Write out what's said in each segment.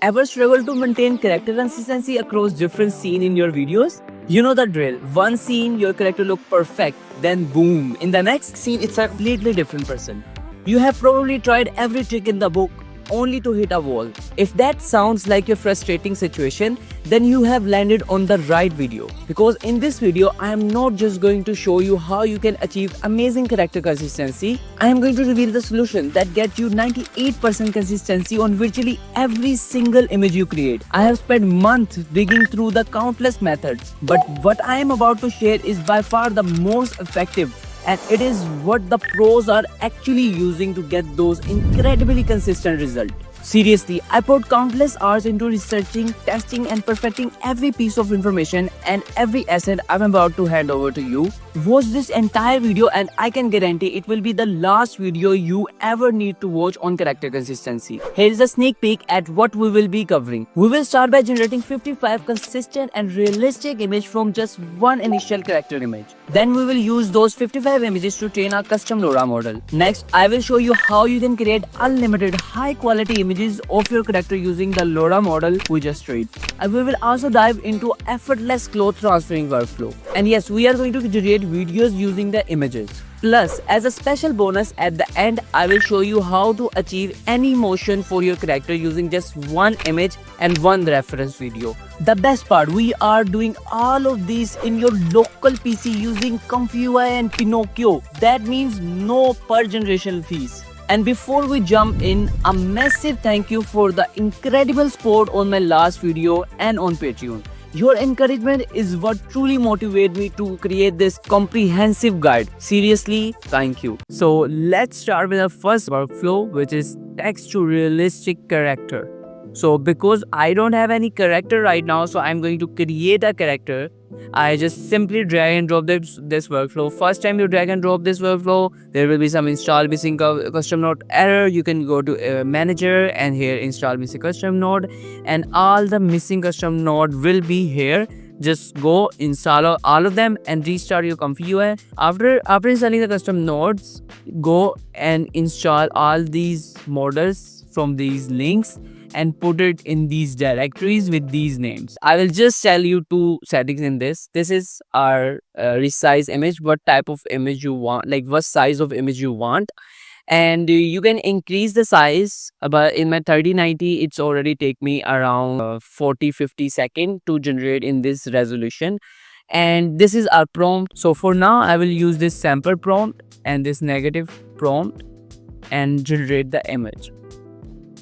Ever struggle to maintain character consistency across different scenes in your videos? You know the drill. One scene, your character look perfect, then boom, in the next scene, it's a completely different person. You have probably tried every trick in the book only to hit a wall. If that sounds like a frustrating situation, then you have landed on the right video. Because in this video, I am not just going to show you how you can achieve amazing character consistency, I am going to reveal the solution that gets you 98% consistency on virtually every single image you create. I have spent months digging through the countless methods, but what I am about to share is by far the most effective, and it is what the pros are actually using to get those incredibly consistent results. Seriously, I put countless hours into researching, testing, and perfecting every piece of information and every asset I'm about to hand over to you. Watch this entire video and I can guarantee it will be the last video you ever need to watch on character consistency. Here is a sneak peek at what we will be covering. We will start by generating 55 consistent and realistic images from just one initial character image. Then we will use those 55 images to train our custom LoRa model. Next, I will show you how you can create unlimited high quality images of your character using the LoRa model we just trained. And we will also dive into effortless cloth transferring workflow. And yes, we are going to generate videos using the images. Plus, as a special bonus at the end, I will show you how to achieve any motion for your character using just one image and one reference video. The best part, we are doing all of these in your local PC using Comfy UI and Pinocchio. That means no per generation fees. And before we jump in, a massive thank you for the incredible support on my last video and on Patreon. Your encouragement is what truly motivates me to create this comprehensive guide. Seriously, thank you. So let's start with the first workflow, which is text to realistic character. So because I don't have any character right now, so I'm going to create a character. I just simply drag and drop this workflow. First time you drag and drop this workflow, there will be some install missing custom node error. You can go to manager and here install missing custom node, and all the missing custom node will be here. Just go install all of them and restart your Comfy UI. After installing the custom nodes, go and install all these models from these links and put it in these directories with these names. I will just tell you two settings in this. This is our resize image, what type of image you want, like what size of image you want. And you can increase the size, but in my 3090 it's already take me around 40-50 seconds to generate in this resolution. And this is our prompt. So for now I will use this sample prompt and this negative prompt and generate the image.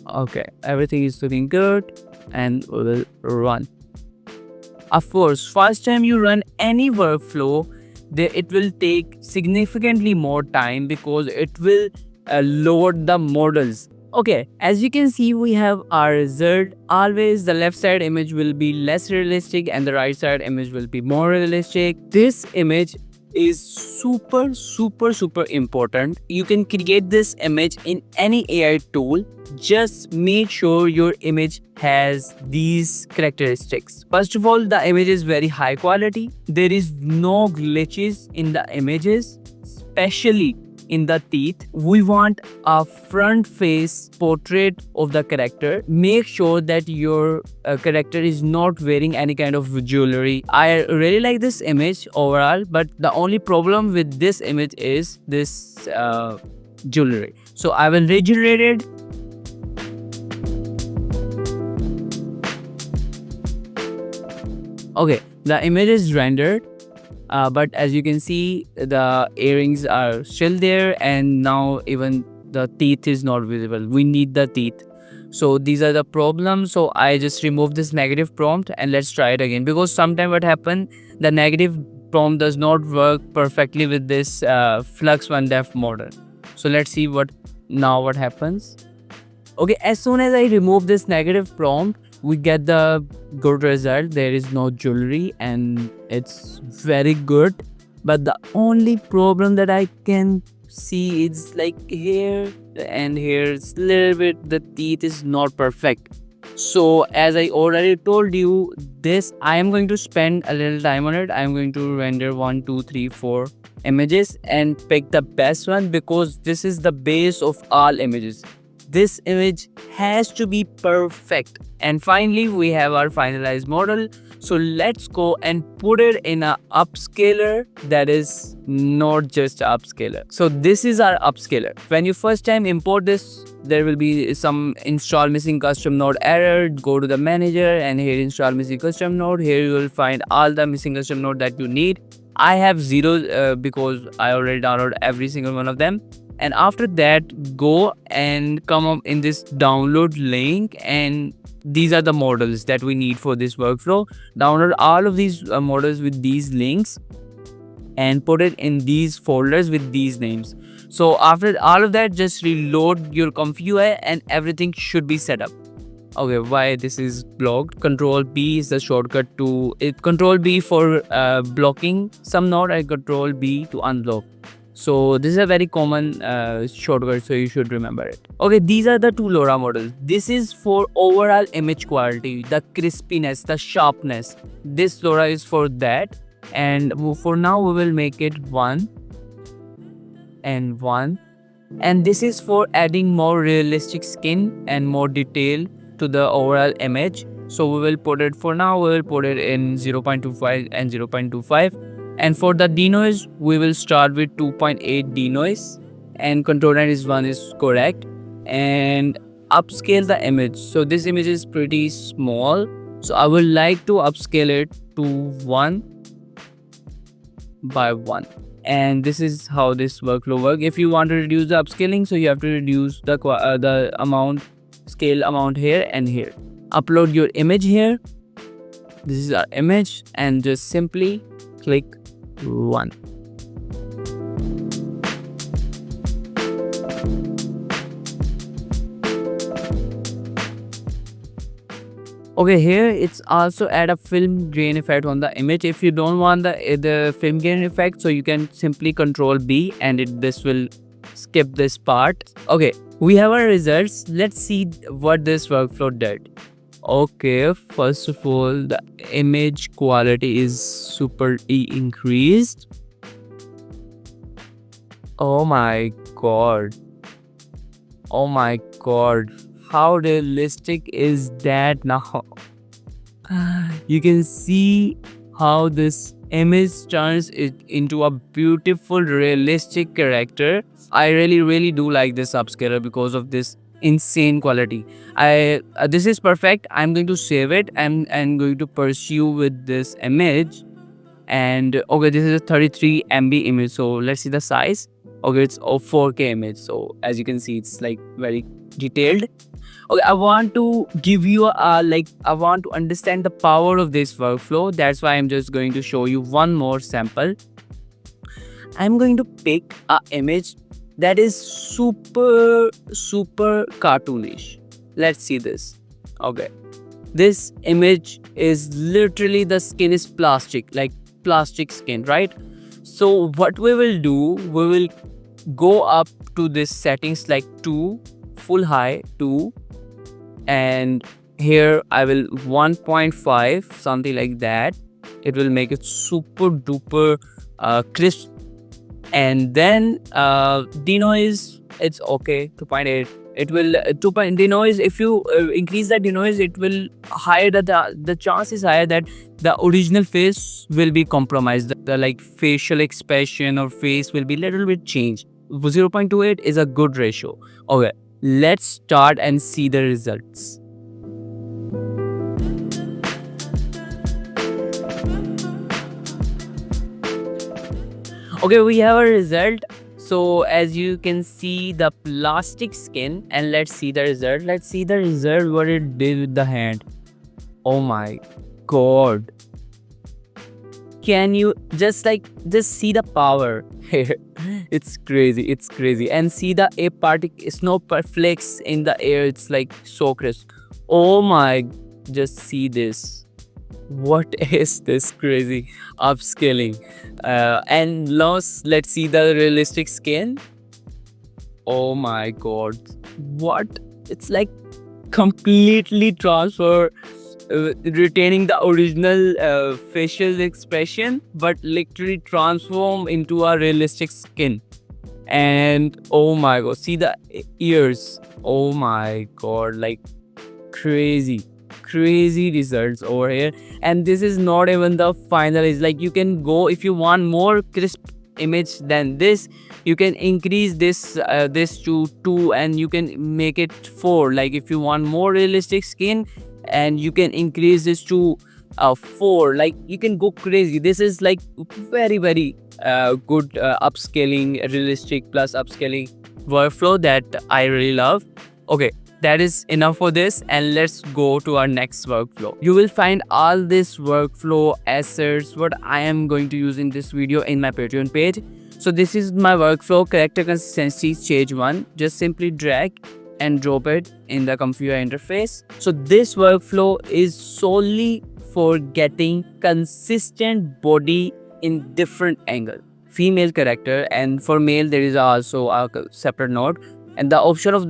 Okay, everything is looking good and we will run. Of course, first time you run any workflow, it will take significantly more time because it will load the models. Okay, as you can see, we have our result. Always the left side image will be less realistic and the right side image will be more realistic. This image is super important. You can create this image in any AI tool. Just make sure your image has these characteristics. First of all, the image is very high quality. There is no glitches in the images, especially in the teeth. We want a front face portrait of the character. Make sure that your character is not wearing any kind of jewelry. I really like this image overall, but the only problem with this image is this jewelry. So I will regenerate it. Okay, the image is rendered. But as you can see, the earrings are still there and now even the teeth is not visible. We need the teeth. So these are the problems. So I just remove this negative prompt and let's try it again, because sometimes what happens, the negative prompt does not work perfectly with this Flux One Def model. So let's see what happens. Okay, as soon as I remove this negative prompt, we get the good result. There is no jewelry and it's very good. But the only problem that I can see is like here and here, it's a little bit, the teeth is not perfect. So as I already told you, this I am going to spend a little time on it. I am going to render 1, 2, 3, 4 images and pick the best one, because this is the base of all images. this image has to be perfect. And finally, we have our finalized model. So let's go and put it in a upscaler that is not just a upscaler. So this is our upscaler. When you first time import this, there will be some install missing custom node error. Go to the manager and here install missing custom node. Here you will find all the missing custom node that you need. I have zero because I already downloaded every single one of them. And after that, go and come up in this download link, and these are the models that we need for this workflow. Download all of these models with these links and put it in these folders with these names. So after all of that, just reload your ComfyUI and everything should be set up. Okay, why this is blocked? Control B is the shortcut to it. Control B for blocking some node and Control B to unblock. So this is a very common shortcut, so you should remember it. Okay, these are the two LoRa models. This is for overall image quality, the crispiness, the sharpness. This LoRa is for that. And for now, we will make it 1 and 1. And this is for adding more realistic skin and more detail to the overall image. So we will put it, for now, we will put it in 0.25 and 0.25. And for the denoise, we will start with 2.8 denoise and control 1 is correct. And upscale the image. So this image is pretty small. So I would like to upscale it to 1 by 1. And this is how this workflow works. If you want to reduce the upscaling, so you have to reduce the amount, scale amount here and here. Upload your image here. This is our image and just simply click 1. Okay, here it's also add a film grain effect on the image. If you don't want the film grain effect, so you can simply Control B and this will skip this part. Okay, we have our results. Let's see what this workflow did. Okay, first of all, the image quality is super increased. Oh my god. Oh my god. How realistic is that now? You can see how this image turns it into a beautiful, realistic character. I really do like this upscaler because of this insane quality. This is perfect. I'm going to save it and going to pursue with this image. And okay, this is a 33 MB image, so let's see the size. Okay, it's a 4K image, so as you can see, it's like very detailed. Okay, I want to give you I want to understand the power of this workflow. That's why I'm just going to show you one more sample. I'm going to pick a image that is super cartoonish. Let's see this. Okay, this image is literally, the skin is plastic, like plastic skin, right? So what we will do, we will go up to this settings like 2, full high 2, and here I will 1.5, something like that. It will make it super duper crisp. And then denoise, it's okay, 2.8. It will denoise. If you increase that denoise, it will higher the chance is higher that the original face will be compromised. The like facial expression or face will be little bit changed. 0.28 is a good ratio. Okay, let's start and see the results. Okay, we have a result. So as you can see, the plastic skin, and let's see the result. Let's see the result, what it did with the hand. Oh my god. Can you just see the power here? It's crazy. And see the air particle, snow flakes in the air. It's like so crisp. Oh my, just see this. What is this crazy upscaling? And let's see the realistic skin. Oh my god, what? It's like completely transfer, retaining the original facial expression, but literally transform into a realistic skin. And oh my god, see the ears. Oh my god, like crazy results over here. And this is not even the final. Is like you can go, if you want more crisp image than this, you can increase this to 2 and you can make it 4. Like if you want more realistic skin, and you can increase this to 4. Like you can go crazy. This is like very good upscaling, realistic plus upscaling workflow that I really love. Okay, that is enough for this, and let's go to our next workflow. You will find all this workflow assets what I am going to use in this video in my Patreon page. So this is my workflow, character consistency stage 1. Just simply drag and drop it in the Comfy UI interface. So this workflow is solely for getting consistent body in different angle. Female character, and for male there is also a separate node, and the option of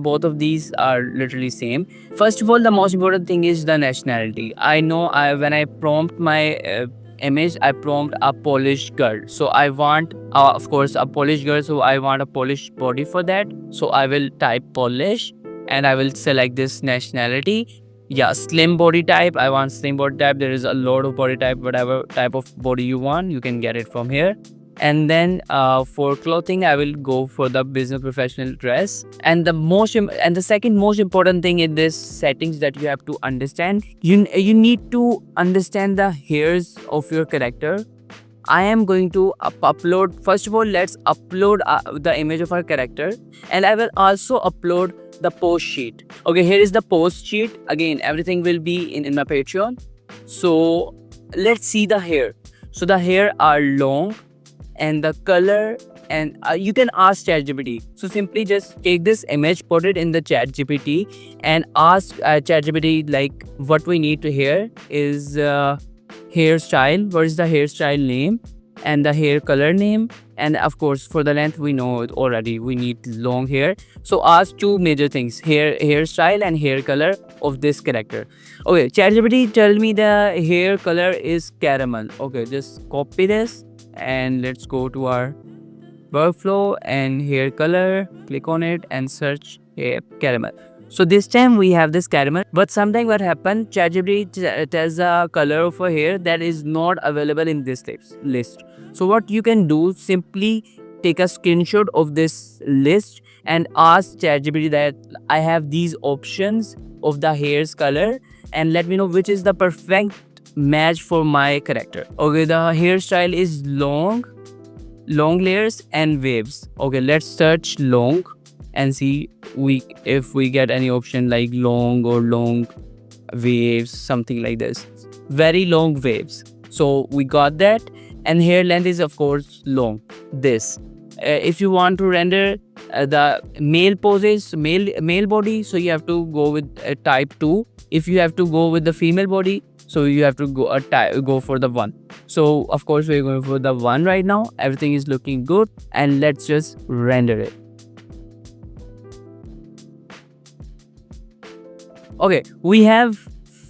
both of these are literally same. First of all, the most important thing is the nationality. I know when I prompt my image, I prompt a Polish girl, so I want of course a Polish girl, so I want a Polish body for that. So I will type Polish and I will select this nationality. Yeah, slim body type, I want slim body type. There is a lot of body type, whatever type of body you want, you can get it from here. And then for clothing, I will go for the business professional dress. And the second most important thing in this settings that you have to understand, you need to understand the hairs of your character. I am going to upload, first of all, let's upload the image of our character, and I will also upload the post sheet. Okay, here is the post sheet. Again, everything will be in my Patreon. So let's see the hair. So the hair are long, and the color, and you can ask ChatGPT. So simply just take this image, put it in the ChatGPT, and ask ChatGPT like what we need to hear is hairstyle. What is the hairstyle name and the hair color name? And of course for the length we know it already, we need long hair. So ask two major things, hairstyle and hair color of this character. Okay, ChatGPT tell me the hair color is caramel. Okay, just copy this and let's go to our workflow and hair color, click on it and search hair caramel. So this time we have this caramel, but sometimes what happened, ChatGPT tells a color of a hair that is not available in this list. So what you can do, simply take a screenshot of this list and ask ChatGPT that I have these options of the hair's color and let me know which is the perfect match for my character. Okay, the hairstyle is long layers and waves. Okay, let's search long and see if we get any option like long or long waves, something like this, very long waves. So we got that. And hair length is of course long, this. If you want to render the male poses, male body, so you have to go with type 2. If you have to go with the female body, so you have to go for the 1. So of course we're going for the 1 right now. Everything is looking good, and let's just render it. Okay, we have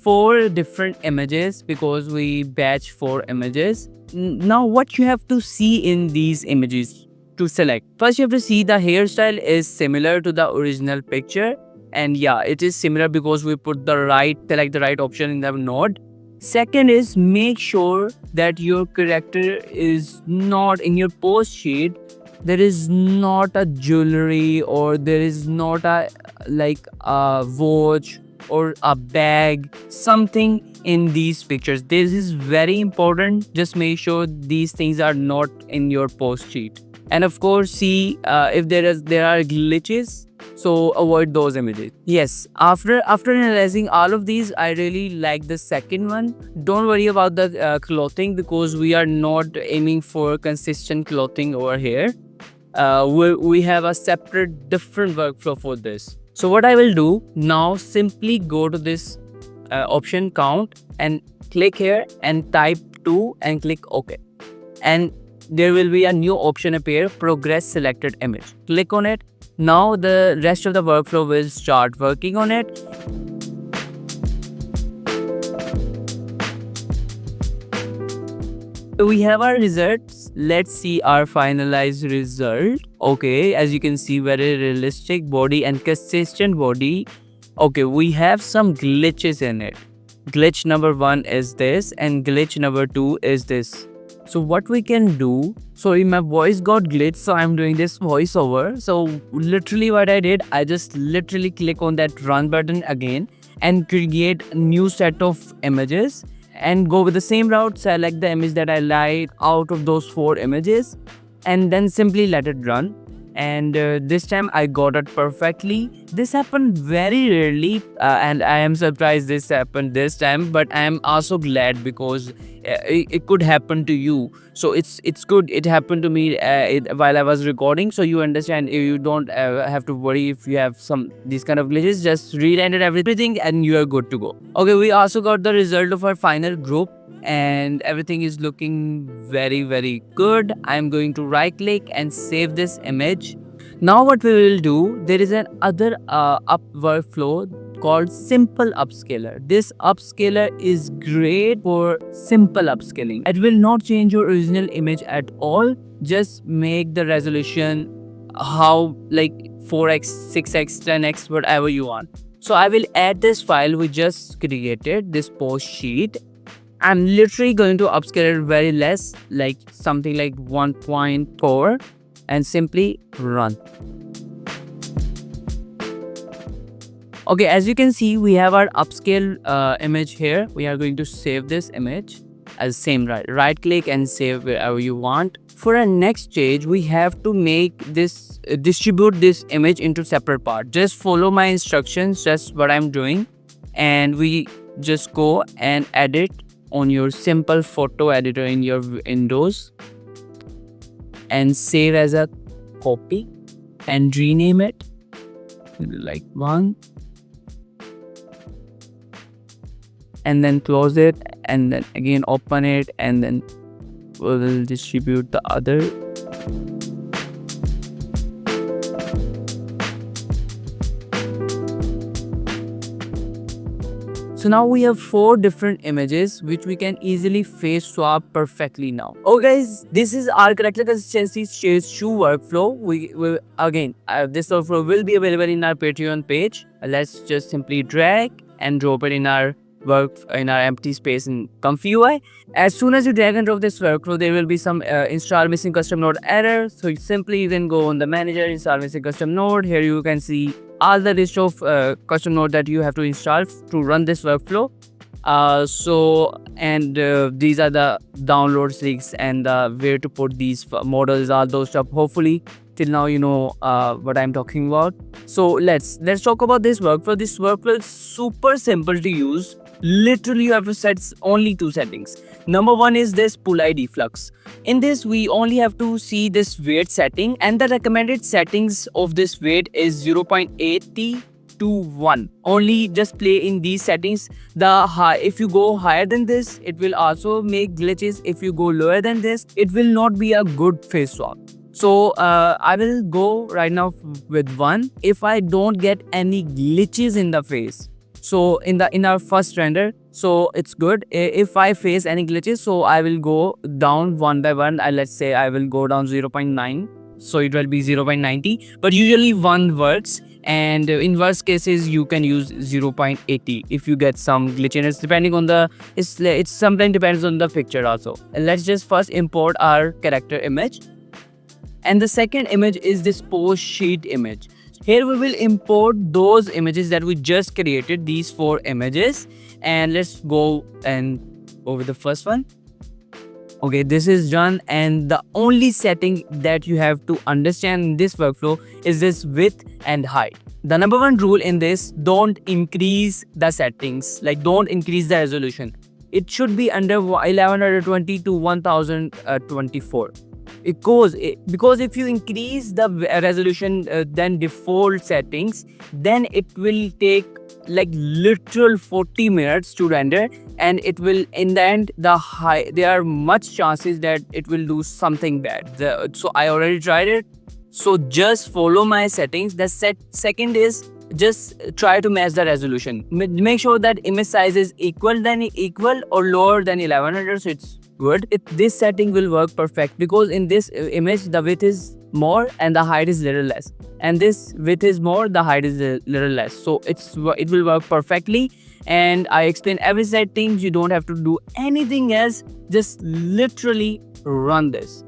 4 different images because we batch 4 images. Now what you have to see in these images to select, first you have to see the hairstyle is similar to the original picture, and yeah, it is similar because we put select the right option in the node. Second is, make sure that your character is not in your post sheet, there is not a jewelry or there is not a watch or a bag, something in these pictures. This is very important. Just make sure these things are not in your post sheet. And of course, see if there are glitches, so avoid those images. Yes, after analyzing all of these, I really like the second one. Don't worry about the clothing because we are not aiming for consistent clothing over here. We have a separate different workflow for this. So what I will do now, simply go to this option count and click here and type 2 and click OK. And there will be a new option appear, progress selected image. Click on it. Now the rest of the workflow will start working on it. We have our results. let's see our finalized result. Okay, as you can see, very realistic body and consistent body. Okay, we have some glitches in it. Glitch number 1 is this, and glitch number 2 is this. So what we can do, sorry, my voice got glitched, so I'm doing this voiceover. So literally what I did, I just literally click on that run button again and create a new set of images and go with the same route. Select the image that I like out of those 4 images and then simply let it run. And this time I got it perfectly. This happened very rarely, and I am surprised this happened this time, but I am also glad because it could happen to you. So it's good it happened to me while I was recording, so you understand. You don't have to worry if you have some these kind of glitches. Just re-render everything and you are good to go. Okay, we also got the result of our final group and everything is looking very good. I'm going to right click and save this image. Now what we will do, there is an other up workflow called simple upscaler. This upscaler is great for simple upscaling. It will not change your original image at all. Just make the resolution how like 4x, 6x, 10x, whatever you want. So I will add this file we just created, this post sheet. I'm literally going to upscale it very less, like something like 1.4 and simply run. Okay, as you can see, we have our upscale image here. We are going to save this image as same right click and save wherever you want. For our next stage, we have to make this distribute this image into separate part. Just follow my instructions, just what I'm doing, and we just go and edit on your simple photo editor in your Windows and save as a copy and rename it like 1 and then close it and then again open it and then we'll distribute the other. So now we have 4 different images which we can easily face swap perfectly now. Oh guys, this is our character consistency stage 2 workflow. We will again this workflow will be available in our Patreon page. Let's just simply drag and drop it in our empty space in Comfy UI. As soon as you drag and drop this workflow, there will be some install missing custom node error. So you simply then go on the manager, install missing custom node. Here you can see all the list of custom node that you have to install to run this workflow. These are the download links and where to put these models, all those stuff. Hopefully till now you know what I'm talking about. So let's talk about this workflow. This workflow is super simple to use. Literally you have to set only 2 settings. Number 1 is this pull ID flux. In this we only have to see this weight setting, and the recommended settings of this weight is 0.80 to 1. Only just play in these settings. If you go higher than this, it will also make glitches. If you go lower than this, it will not be a good face swap. So I will go right now with 1. If I don't get any glitches in the face, so in our first render, so it's good. If I face any glitches, so I will go down one by one. Let's say I will go down 0.9, so it will be 0.90, but usually 1 works, and in worst cases you can use 0.80 if you get some glitchiness, depending on the it's sometimes depends on the picture also. Let's just first import our character image, and the second image is this post sheet image. Here we will import those images that we just created, these 4 images, and let's go and over the first one. Okay, this is done, and the only setting that you have to understand in this workflow is this width and height. The number 1 rule in this, don't increase the settings, like don't increase the resolution. It should be under 1120 to 1024. Because if you increase the resolution than default settings, then it will take like literal 40 minutes to render, and it will in the end there are much chances that it will do something bad. So I already tried it. So just follow my settings. The second is just try to match the resolution. Make sure that image size is equal or lower than 1100, so it's good. This setting will work perfect because in this image the width is more and the height is little less, and this width is more, the height is a little less, so it will work perfectly. And I explain every setting. You don't have to do anything else, just literally run this.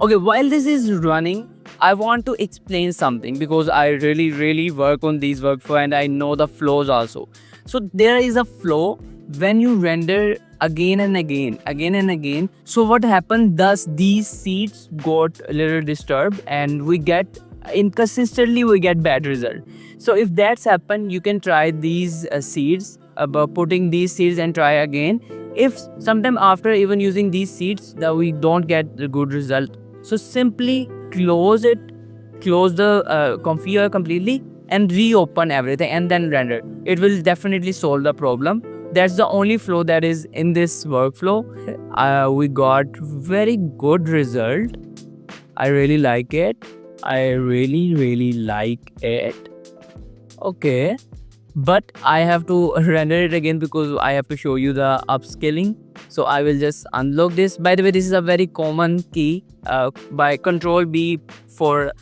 Okay, while this is running, I want to explain something because I really work on these workflow and I know the flows also. So there is a flow when you render again and again. So what happened, thus these seeds got a little disturbed and we get inconsistently, we get bad result. So if that's happened, you can try these seeds about putting these seeds and try again. If sometime after even using these seeds that we don't get the good result, so simply close it, close the configure completely and reopen everything and then render. It will definitely solve the problem. That's the only flow that is in this workflow. We got very good result. I really like it. I really like it. Okay, but I have to render it again because I have to show you the upscaling. So I will just unlock this. By the way, this is a very common key by Control B for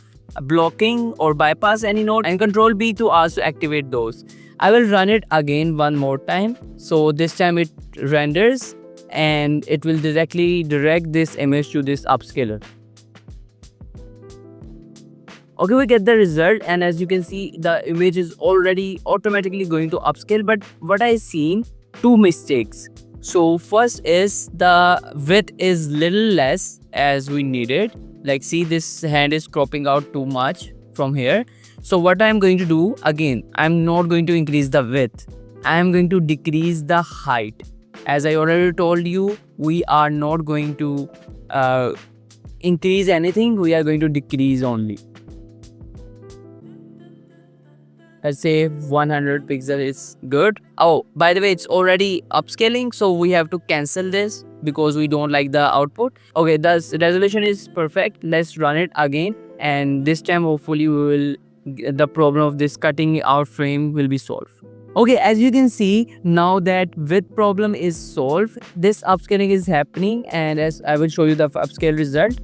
blocking or bypass any node, and Control B to also activate those. I will run it again one more time. So this time it renders and it will directly direct this image to this upscaler. Okay, we get the result, and as you can see, the image is already automatically going to upscale. But what I seen, two mistakes. So first is the width is little less as we needed. Like see, this hand is cropping out too much from here. So what I'm going to do, again, I'm not going to increase the width. I'm going to decrease the height. As I already told you, we are not going to increase anything. We are going to decrease only. Let's say 100 pixel is good. Oh, by the way, it's already upscaling, so we have to cancel this because we don't like the output. Okay, the resolution is perfect. Let's run it again, and this time hopefully the problem of this cutting out frame will be solved. Okay, as you can see, now that width problem is solved, this upscaling is happening, and as I will show you the upscale result.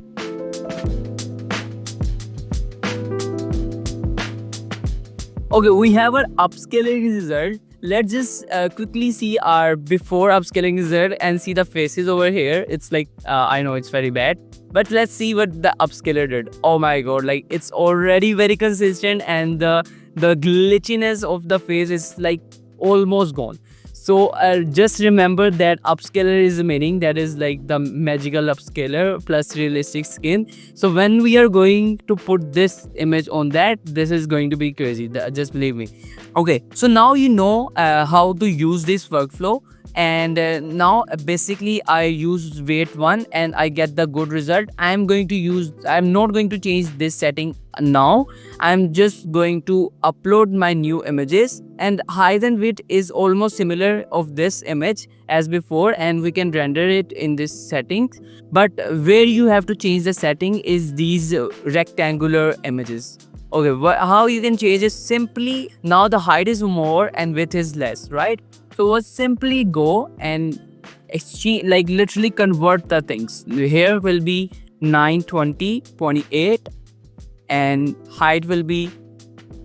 Okay, we have our upscaling result. Let's just quickly see our before upscaling result and see the faces over here. It's like, I know it's very bad, but let's see what the upscaler did. Oh my god, like it's already very consistent, and the glitchiness of the face is like almost gone. So just remember that upscaler is meaning that is like the magical upscaler plus realistic skin. So when we are going to put this image on that, this is going to be crazy. Just believe me. Okay, so now you know how to use this workflow. And now basically I use weight 1 and I get the good result. I'm not going to change this setting now. I'm just going to upload my new images, and height and width is almost similar of this image as before, and we can render it in this setting. But where you have to change the setting is these rectangular images. Okay, how you can change is simply now the height is more and width is less, right? So we'll simply go and exchange, like literally convert the things. Here will be 920, 28, and height will be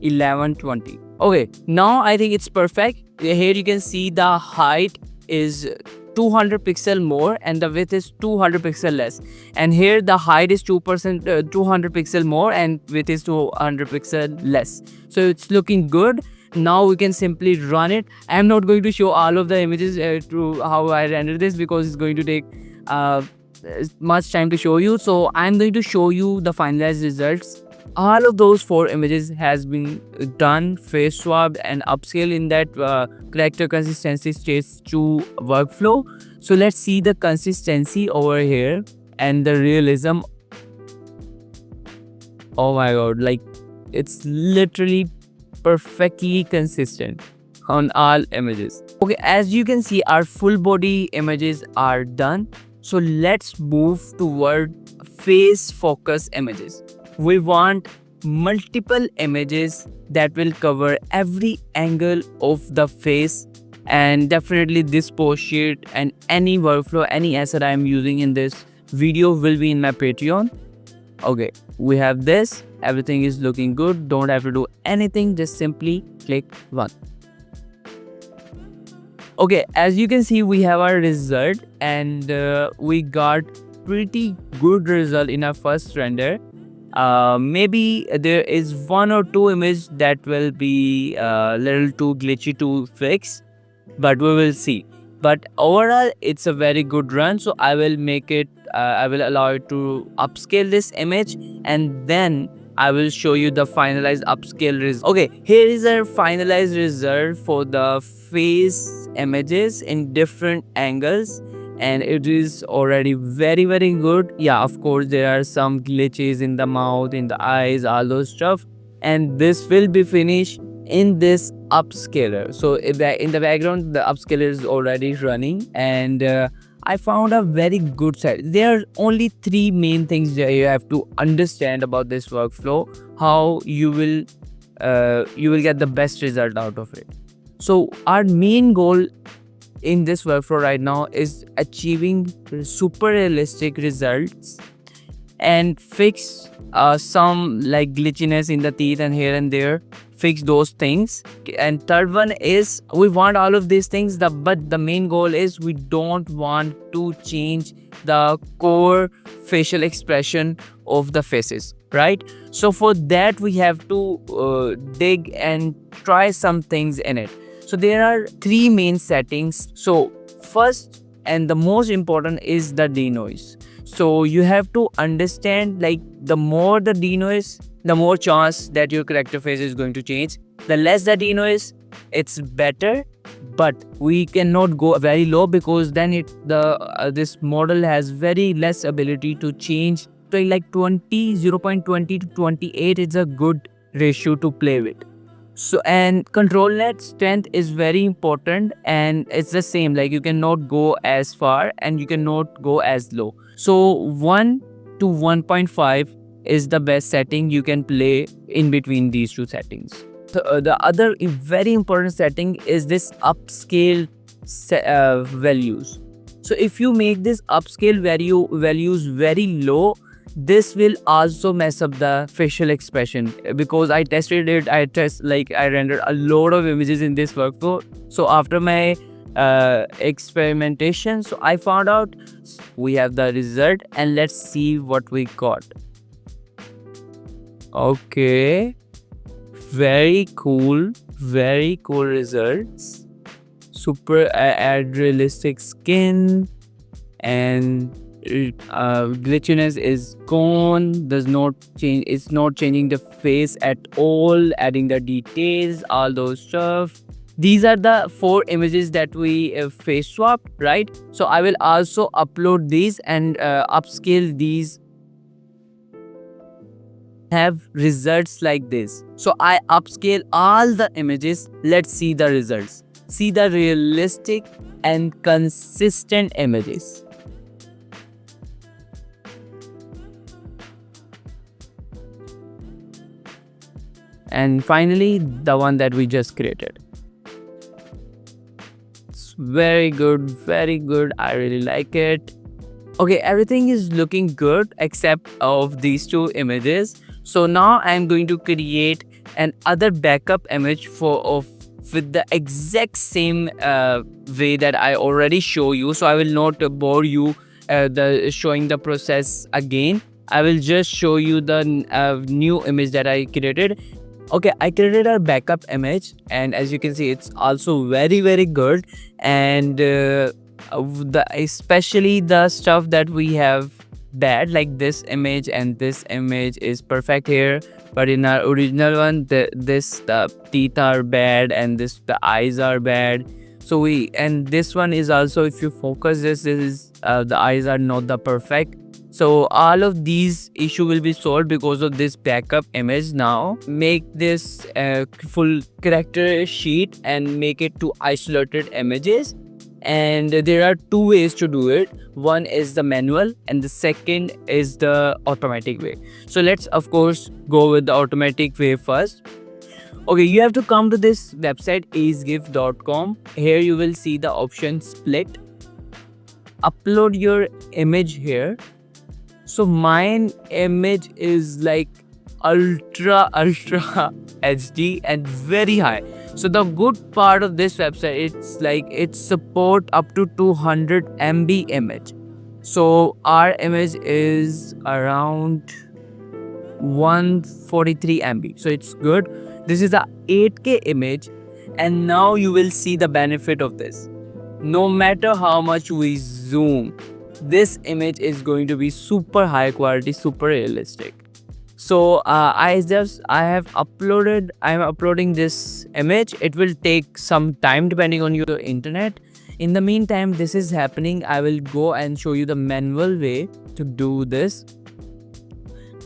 1120. Okay, now I think it's perfect. Here you can see the height is 200 pixel more and the width is 200 pixel less, and here the height is 2%, 200 pixel more and width is 200 pixel less. So it's looking good. Now we can simply run it. I'm not going to show all of the images to how I render this because it's going to take much time to show you. So I'm going to show you the finalized results. All of those 4 images has been done, face swapped and upscaled in that character consistency stage 2 workflow. So let's see the consistency over here and the realism. Oh my god, like it's literally perfectly consistent on all images. Okay, as you can see, our full body images are done. So let's move toward face focus images. We want multiple images that will cover every angle of the face And definitely this post sheet and any workflow, any asset I am using in this video will be in my Patreon. Okay, we have this. Everything is looking good. Don't have to do anything. Just simply click one. Okay, as you can see, we have our result, and we got pretty good result in our first render. Maybe there is one or two image that will be a little too glitchy to fix, but we will see. But overall it's a very good run, so I will make it I will allow it to upscale this image, and then I will show you the finalized upscale result. Okay, here is our finalized result for the face images in different angles, and it is already very good. Yeah, of course there are some glitches in the mouth, in the eyes, all those stuff, and this will be finished in this upscaler. So in the background the upscaler is already running, and I found a very good set. There are only three main things that you have to understand about this workflow, how you will get the best result out of it. So our main goal in this workflow right now is achieving super realistic results and fix some like glitchiness in the teeth and here and there, fix those things. And third one is we want all of these things, but the main goal is we don't want to change the core facial expression of the faces, right? So for that we have to dig and try some things in it. So there are three main settings. So first and the most important is the denoise. So you have to understand, like, the more the denoise, the more chance that your character face is going to change. The less the denoise, it's better, but we cannot go very low because then this model has very less ability to change. So like 0.20 to 28 is a good ratio to play with. So, and control net strength is very important, and it's the same, like you cannot go as far and you cannot go as low. So 1 to 1.5 is the best setting you can play in between these two settings. So, the other very important setting is this upscale values. So if you make this upscale values very low, this will also mess up the facial expression, because I tested it. I rendered a lot of images in this workflow. So after my experimentation, so I found out we have the result, and let's see what we got. Okay, very cool results. Super add realistic skin, and glitchiness is gone, does not change, it's not changing the face at all, adding the details, all those stuff. These are the 4 images that we face swapped, right? So I will also upload these and upscale these, have results like this. So I upscale all the images. Let's see the results. See the realistic and consistent images. And finally, the one that we just created. It's very good. I really like it. Okay, everything is looking good except of these 2 images. So now I'm going to create an other backup image with the exact same way that I already show you. So I will not bore you showing the process again. I will just show you the new image that I created. Okay, I created a backup image, and as you can see, it's also very good. And especially the stuff that we have bad, like this image and this image is perfect here, but in our original one the teeth are bad, and the eyes are bad. So and this one is also, if you focus this is the eyes are not the perfect. So all of these issue will be solved because of this backup image. Now make this full character sheet and make it to isolated images. And there are 2 ways to do it. One is the manual, and the second is the automatic way. So let's of course go with the automatic way first. Okay, you have to come to this website acegift.com. Here you will see the option split. Upload your image here. So mine image is like ultra HD and very high. So the good part of this website, it's like it support up to 200 MB image. So our image is around 143 MB. So it's good. This is a 8K image, and now you will see the benefit of this. No matter how much we zoom, this image is going to be super high quality, super realistic. So I'm uploading this image. It will take some time depending on your internet. In the meantime, this is happening. I will go and show you the manual way to do this.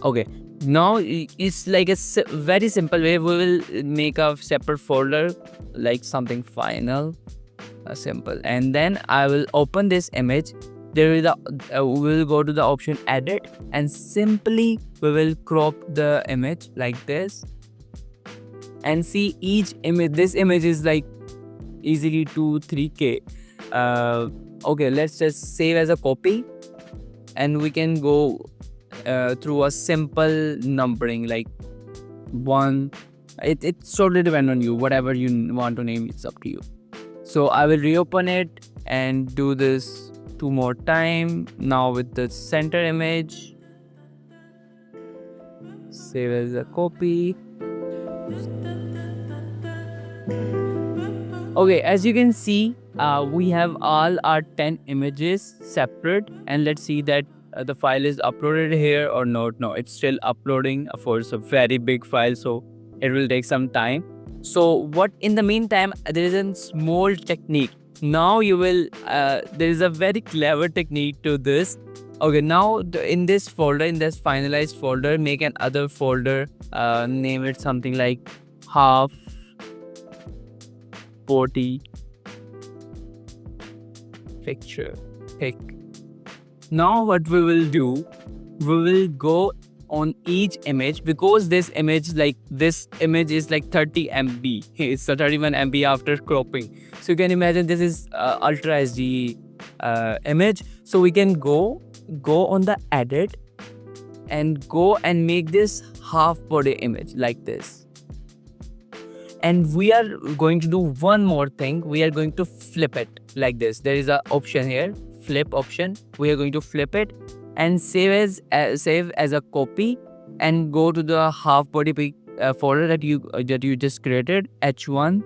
Okay, now it's like a very simple way. We will make a separate folder like something final, simple, and then I will open this image. There is we will go to the option edit, and simply we will crop the image like this, and see each image. This image is like easily 2-3K. Okay, let's just save as a copy, and we can go through a simple numbering like one. It's totally depend on you. Whatever you want to name, it's up to you. So I will reopen it and do this 2 more time. Now with the center image, save as a copy. Okay, as you can see, we have all our 10 images separate, and let's see that the file is uploaded here or not. No, it's still uploading. Of course, a very big file, so it will take some time. So what in the meantime, there is a small technique. Now you will there is a very clever technique to this. Okay, now in this folder, in this finalized folder, make an other folder, name it something like half body picture pic. Now what we will do, we will go on each image, because this image is like 30 MB. It's a 31 MB after cropping. So you can imagine this is ultra HD image. So we can go on the edit and go and make this half body image like this. And we are going to do one more thing. We are going to flip it like this. There is an option here, flip option. We are going to flip it and save as a copy, and go to the half body folder that you just created, H1.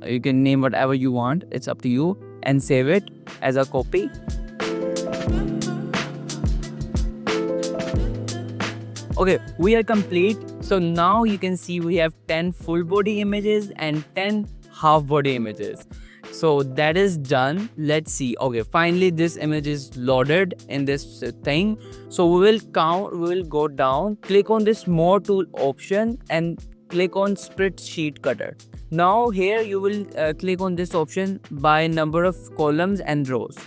You can name whatever you want. It's up to you, and save it as a copy. Okay, we are complete. So now you can see we have 10 full body images and 10 half body images. So that is done. Let's see. Okay, finally this image is loaded in this thing. So we will go down, click on this more tool option, and click on spreadsheet cutter. Now here you will click on this option by number of columns and rows.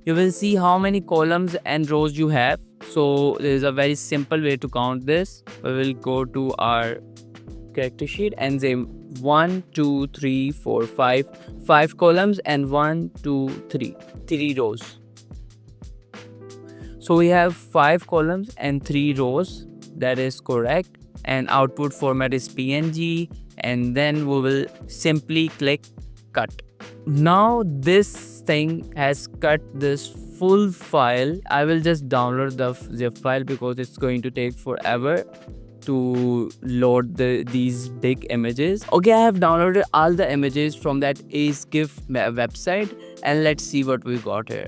You will see how many columns and rows you have. So there is a very simple way to count this. We will go to our character sheet and say 1, 2, 3, 4, 5 columns, and 1, 2, 3 rows. So we have 5 columns and 3 rows. That is correct. And output format is PNG, and then we will simply click cut. Now this thing has cut this full file. I will just download the zip file because it's going to take forever to load these big images. Okay, I have downloaded all the images from that AceGift website, and let's see what we got here.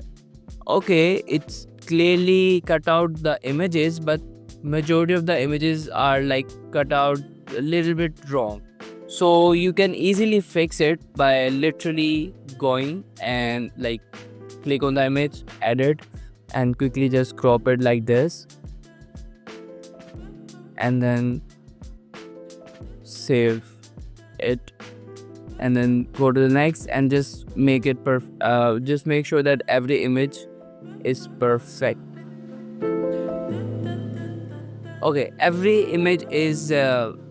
Okay, it's clearly cut out the images, but majority of the images are like cut out a little bit wrong. So you can easily fix it by literally going and like click on the image, edit, and quickly just crop it like this, and then save it, and then go to the next and just make it just make sure that every image is perfect. Okay, every image is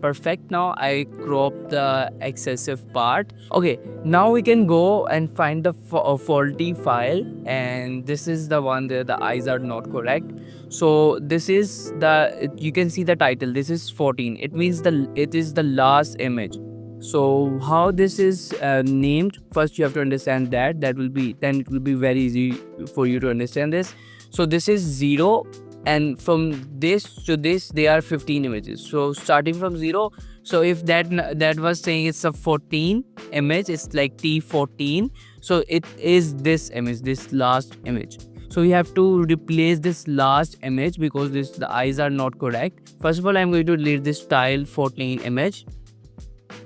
perfect now. I cropped the excessive part. Okay, now we can go and find the faulty file, and this is the one where the eyes are not correct. So this is the, you can see the title. This is 14. It means it is the last image. So how this is named? First, you have to understand that. Then it will be very easy for you to understand this. So this is 0, and from this to this there are 15 images. So starting from 0, so if that was saying it's a 14 image, it's like T14. So it is this image, this last image. So we have to replace this last image because the eyes are not correct. First of all, I'm going to delete this tile 14 image,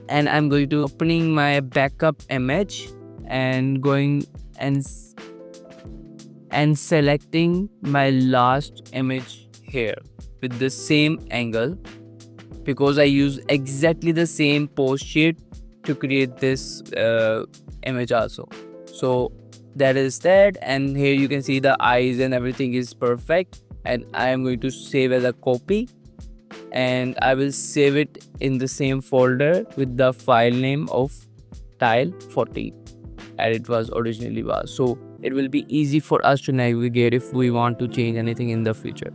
and I'm going to opening my backup image and going and selecting my last image here with the same angle, because I use exactly the same post sheet to create this image also. So that is that, and here you can see the eyes and everything is perfect, and I am going to save as a copy, and I will save it in the same folder with the file name of tile 14 as it was originally was. So it will be easy for us to navigate if we want to change anything in the future.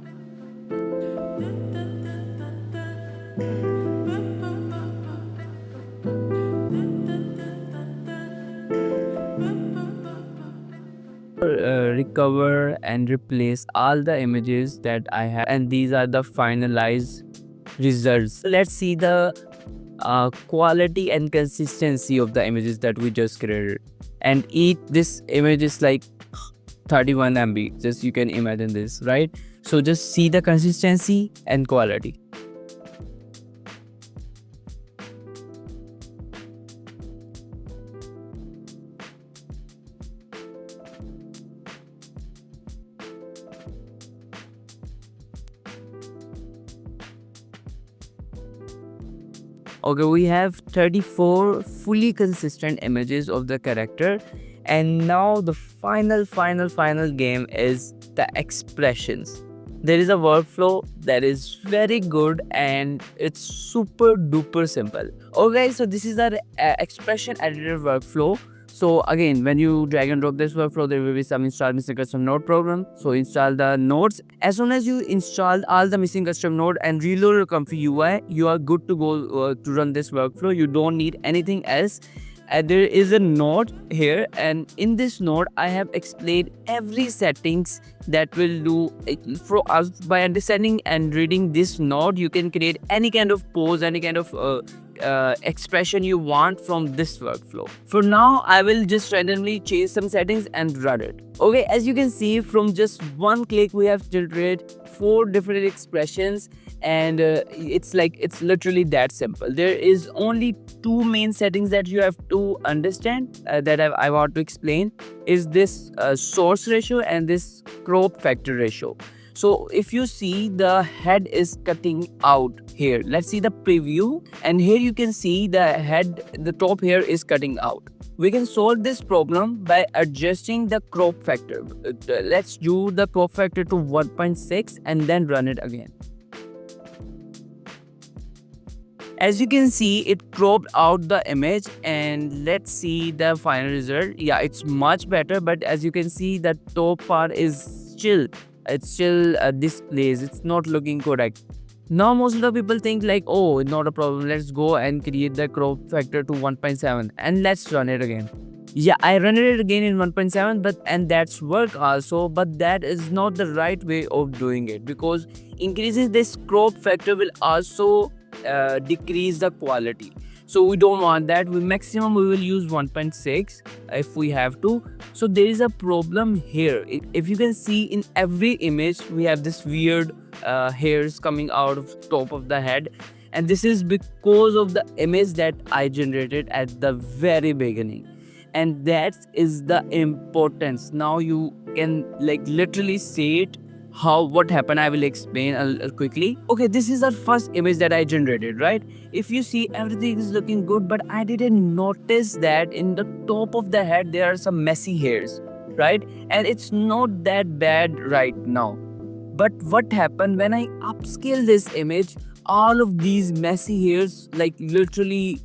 Recover and replace all the images that I have, and these are the finalized results. Let's see the quality and consistency of the images that we just created. And this image is like 31 MB. Just you can imagine this, right? So just see the consistency and quality. Okay, we have 34 fully consistent images of the character, and now the final game is the expressions. There is a workflow that is very good and it's super duper simple. Okay, so this is the expression editor workflow. So again, when you drag and drop this workflow, there will be some install missing custom node program. So install the nodes. As soon as you install all the missing custom node and reload your Comfy UI, you are good to go to run this workflow. You don't need anything else. There is a node here, and in this node I have explained every settings that will do for us. By understanding and reading this node, you can create any kind of pose, any kind of expression you want from this workflow. For now, I will just randomly change some settings and run it. Okay, as you can see, from just one click we have generated 4 different expressions, and it's literally that simple. There is only 2 main settings that you have to understand that I want to explain, is this source ratio and this crop factor ratio. So if you see, the head is cutting out here. Let's see the preview, and here you can see the top here is cutting out. We can solve this problem by adjusting the crop factor. Let's do the crop factor to 1.6 and then run it again. As you can see, it cropped out the image, and let's see the final result. Yeah, it's much better, but as you can see, the top part is still displays. It's not looking correct. Now most of the people think like, oh, not a problem, let's go and create the crop factor to 1.7 and let's run it again. Yeah, I run it again in 1.7, and that's work also, but that is not the right way of doing it, because increasing this crop factor will also decrease the quality. So we don't want that. We will use 1.6 if we have to. So there is a problem here. If you can see, in every image we have this weird hairs coming out of top of the head, and this is because of the image that I generated at the very beginning, and that is the importance. Now you can literally see it. What happened, I will explain quickly. Okay, this is our first image that I generated, right? If you see, everything is looking good, but I didn't notice that in the top of the head there are some messy hairs, right? And it's not that bad right now, But what happened when I upscale this image, all of these messy hairs, like literally,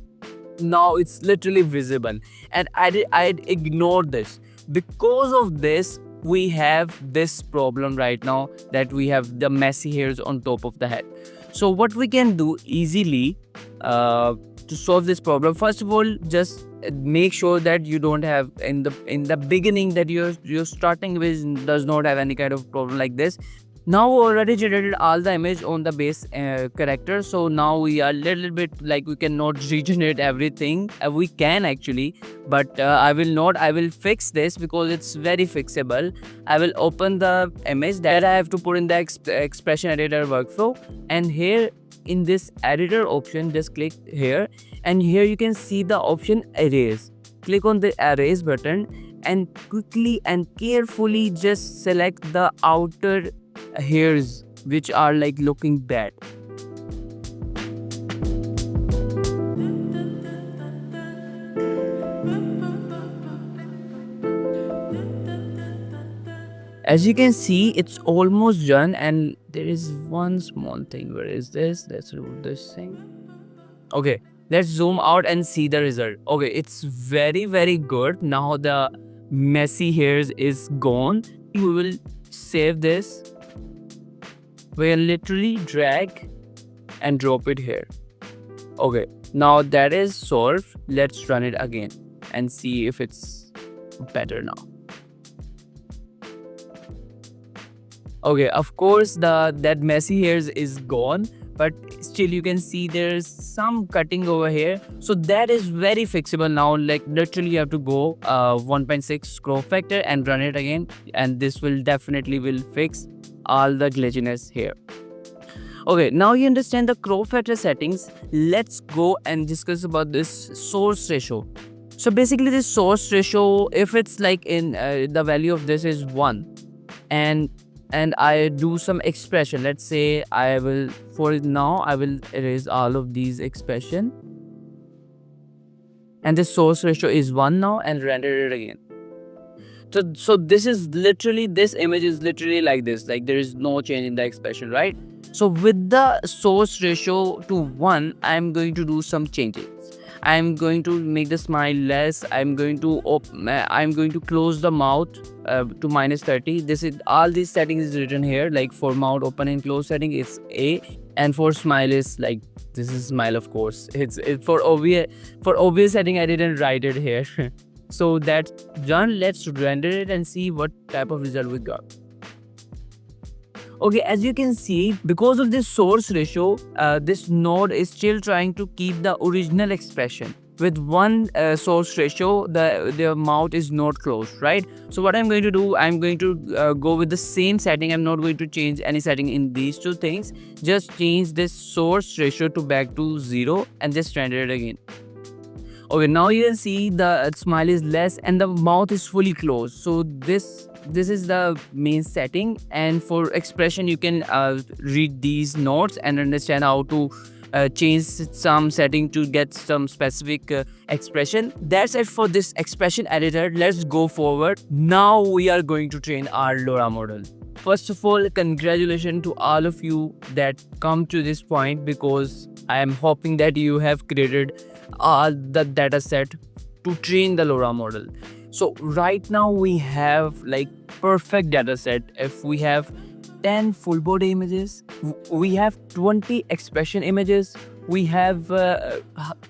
now it's literally visible, and I'd ignored this. Because of this, we have this problem right now, that we have the messy hairs on top of the head. So what we can do easily to solve this problem, first of all, just make sure that you don't have in the beginning, that you're starting with does not have any kind of problem like this. Now we already generated all the image on the base character, so now we are little bit like we cannot regenerate everything. We can actually, but I will fix this because it's very fixable. I will open the image that I have to put in the expression editor workflow, and here in this editor option, just click here, and here you can see the option erase. Click on the erase button and quickly and carefully just select the outer hairs which are like looking bad. As you can see, it's almost done, and there is one small thing. Where is this? Let's remove this thing. Okay, let's zoom out and see the result. Okay, it's very good. Now the messy hairs is gone. We will save this. We'll literally drag and drop it here. Okay, now that is solved. Let's run it again and see if it's better now. Okay, of course that messy hairs is gone, but still you can see there's some cutting over here, so that is very fixable now. Like literally you have to go 1.6 crop factor and run it again, and this will definitely fix all the glitchiness here. Okay, now you understand the crop factor settings. Let's go and discuss about this source ratio. So basically this source ratio, if it's like in the value of this is 1, and I do some expression, let's say I will erase all of these expression, and the source ratio is 1 now, and render it again. So this image is literally like this, like there is no change in the expression, right? So with the source ratio to 1, I'm going to do some changes. I'm going to make the smile less. I'm going to close the mouth to -30. This is all these settings is written here. Like for mouth open and close setting, it's A, and for smile is like this is smile, of course. It's for obvious setting. I didn't write it here. So that's done. Let's render it and see what type of result we got. Okay, as you can see, because of this source ratio, this node is still trying to keep the original expression. With one source ratio, the mouth is not closed, right? So what I'm going to do, I'm going to go with the same setting. I'm not going to change any setting in these two things. Just change this source ratio back to 0 and just render it again. Okay, now you can see the smile is less and the mouth is fully closed. So this is the main setting, and for expression you can read these notes and understand how to change some setting to get some specific expression. That's it for this expression editor. Let's go forward. Now we are going to train our LoRa model. First of all, congratulations to all of you that come to this point, because I am hoping that you have created the data set to train the LoRa model. So right now we have like perfect data set. If we have 10 full body images, we have 20 expression images, we have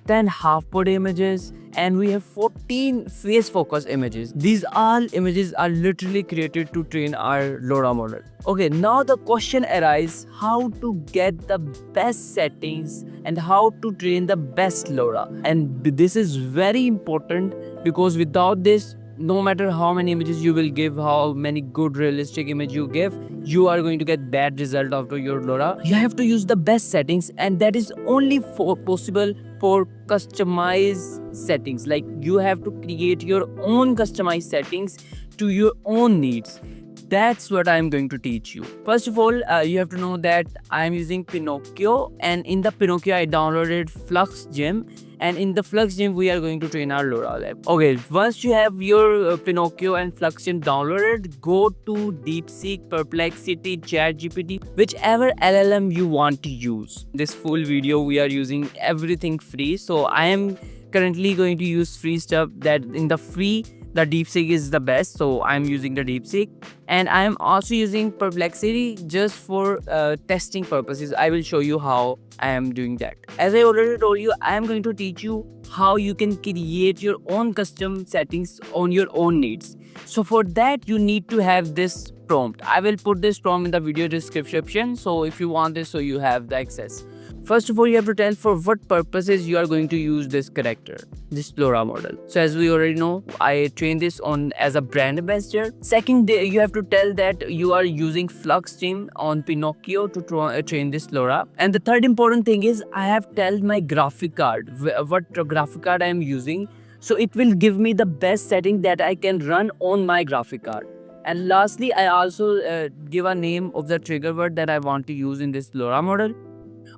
10 half body images, and we have 14 face focus images. These all images are literally created to train our LoRa model. Okay, now the question arises how to get the best settings and how to train the best LoRa. And this is very important, because without this, no matter how many images you will give, how many good realistic image you give, you are going to get bad result after your LoRa. You have to use the best settings, and that is only possible for customized settings. Like you have to create your own customized settings to your own needs. That's what I'm going to teach you. First of all, you have to know that I'm using Pinocchio, and in the Pinocchio I downloaded Flux Gem, And in the FluxGym, we are going to train our LoRa lab. Okay, once you have your Pinocchio and FluxGym downloaded, go to DeepSeek, Perplexity, ChatGPT, whichever LLM you want to use. This full video, we are using everything free. So I am currently going to use free stuff. That in the free, the DeepSeek is the best, so I'm using the DeepSeek. And I am also using Perplexity just for testing purposes. I will show you how I am doing that. As I already told you, I am going to teach you how you can create your own custom settings on your own needs. So for that, you need to have this prompt. I will put this prompt in the video description, so if you want this, so you have the access. First of all, you have to tell for what purposes you are going to use this character, this LoRa model. So as we already know, I trained this on as a brand ambassador. Second, you have to tell that you are using FluxGym on Pinocchio to train this LoRa. And the third important thing is I have tell my graphic card, what graphic card I am using. So it will give me the best setting that I can run on my graphic card. And lastly, I also give a name of the trigger word that I want to use in this LoRa model.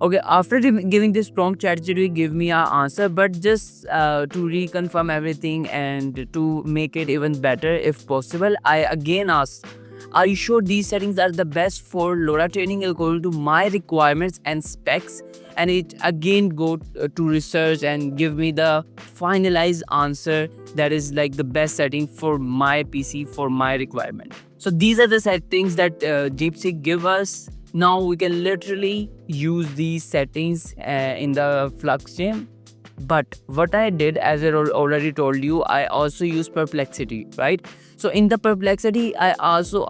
Okay, after giving this prompt, ChatGPT give me an answer, but just to reconfirm everything and to make it even better if possible, I again ask, are you sure these settings are the best for LoRa training according to my requirements and specs? And it again go to research and give me the finalized answer that is like the best setting for my PC for my requirement. So these are the settings that DeepSeek give us. Now we can literally use these settings in the FluxGym. But what I did, as I already told you, I also use Perplexity, right? So in the Perplexity, I also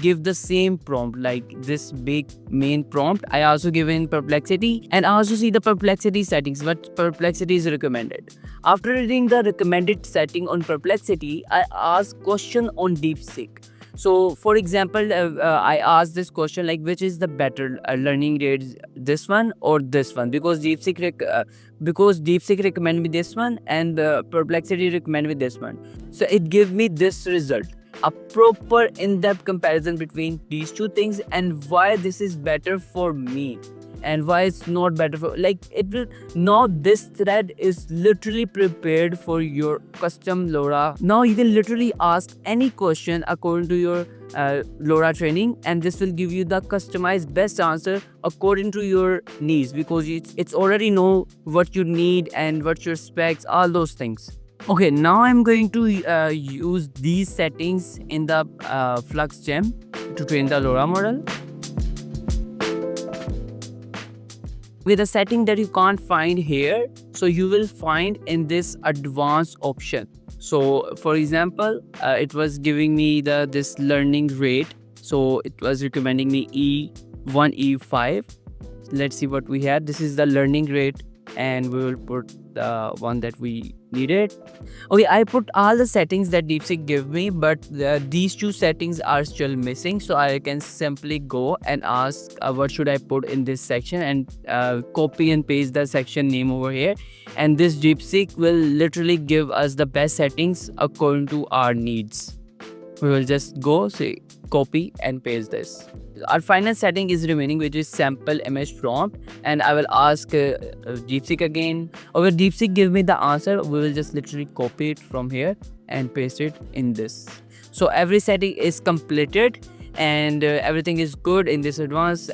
give the same prompt, like this big main prompt. I also give in Perplexity and I also see the Perplexity settings, what Perplexity is recommended. After reading the recommended setting on Perplexity, I ask question on DeepSeek. So for example, I asked this question like, which is the better learning rates, this one or this one? Because DeepSeek recommend me this one and Perplexity recommend me this one. So it gave me this result, a proper in-depth comparison between these two things and why this is better for me and why it's not better for, like, it will. Now this thread is literally prepared for your custom LoRa. Now you can literally ask any question according to your LoRa training, and this will give you the customized best answer according to your needs, because it's already know what you need and what your specs, all those things. Okay, now I'm going to use these settings in the FluxGym to train the LoRa model. With a setting that you can't find here, so you will find in this advanced option. So for example, it was giving me this learning rate, so it was recommending me E1 E5. Let's see what we had. This is the learning rate and we will put the one that we needed. Okay, I put all the settings that DeepSeek give me, but these two settings are still missing, so I can simply go and ask what should I put in this section, and copy and paste the section name over here, and this DeepSeek will literally give us the best settings according to our needs. We will just go say copy and paste this. Our final setting is remaining, which is sample image prompt, and I will ask DeepSeek again. Or DeepSeek give me the answer, we will just literally copy it from here and paste it in this. So every setting is completed and everything is good in this advanced.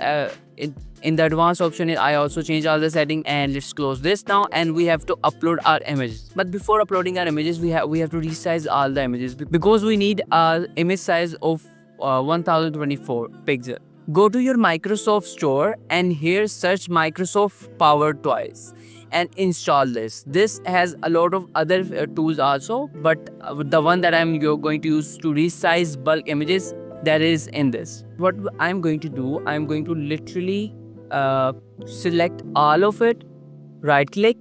In the advanced option, I also change all the settings, and let's close this now, and we have to upload our images. But before uploading our images, we have to resize all the images because we need an image size of 1024 pixel. Go to your Microsoft Store and here search Microsoft Power Toys and install this. This has a lot of other tools also, but the one that I'm going to use to resize bulk images, that is in this. What I'm going to do, I'm going to literally select all of it, right click,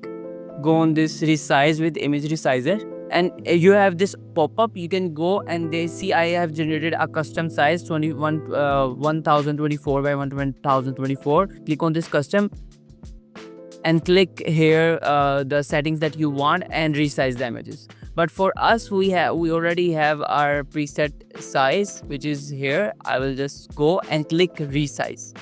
go on this resize with image resizer, and you have this pop-up. You can go and they see I have generated a custom size 1024 by 1024. Click on this custom and click here the settings that you want and resize the images. But for us, we already have our preset size, which is here. I will just go and click resize,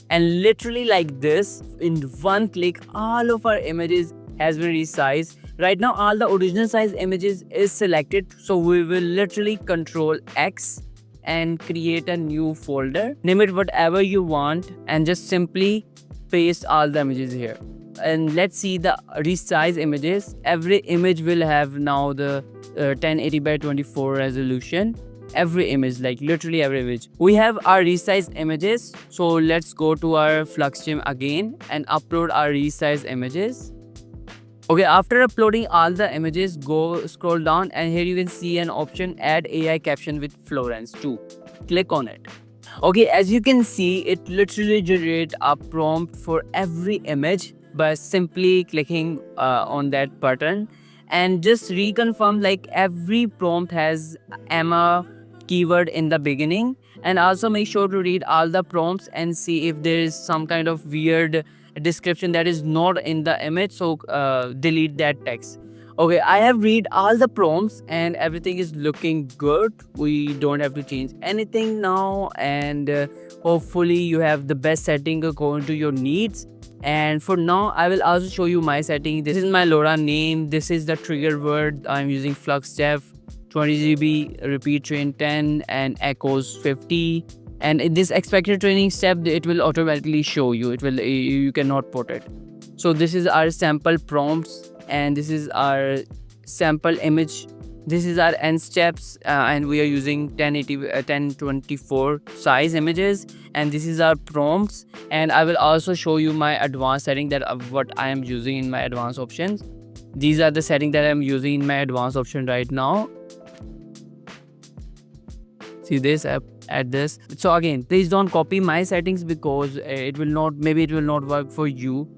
and literally like this, in one click, all of our images has been resized. Right now all the original size images is selected, so we will literally control X and create a new folder. Name it whatever you want and just simply paste all the images here. And let's see the resize images. Every image will have now the 1080 by 24 resolution. Every image, like literally every image. We have our resized images, so let's go to our FluxGym again and upload our resized images. Okay, after uploading all the images, go scroll down and here you can see an option, add AI caption with Florence 2. Click on it. Okay, as you can see, it literally generates a prompt for every image by simply clicking on that button. And just reconfirm, like every prompt has Emma keyword in the beginning, and also make sure to read all the prompts and see if there is some kind of weird description that is not in the image, so delete that text. Okay, I have read all the prompts and everything is looking good. We don't have to change anything now, and hopefully you have the best setting according to your needs. And for now I will also show you my setting. This is my LoRa name, this is the trigger word. I'm using FluxDev 20 GB, repeat train 10 and echoes 50. And in this expected training step, it will automatically show you. It will, you cannot put it. So this is our sample prompts and this is our sample image. This is our end steps and we are using 1024 size images, and this is our prompts. And I will also show you my advanced setting, that what I am using in my advanced options. These are the settings that I am using in my advanced option right now. See this app at this. So again, please don't copy my settings because it will not, maybe it will not work for you.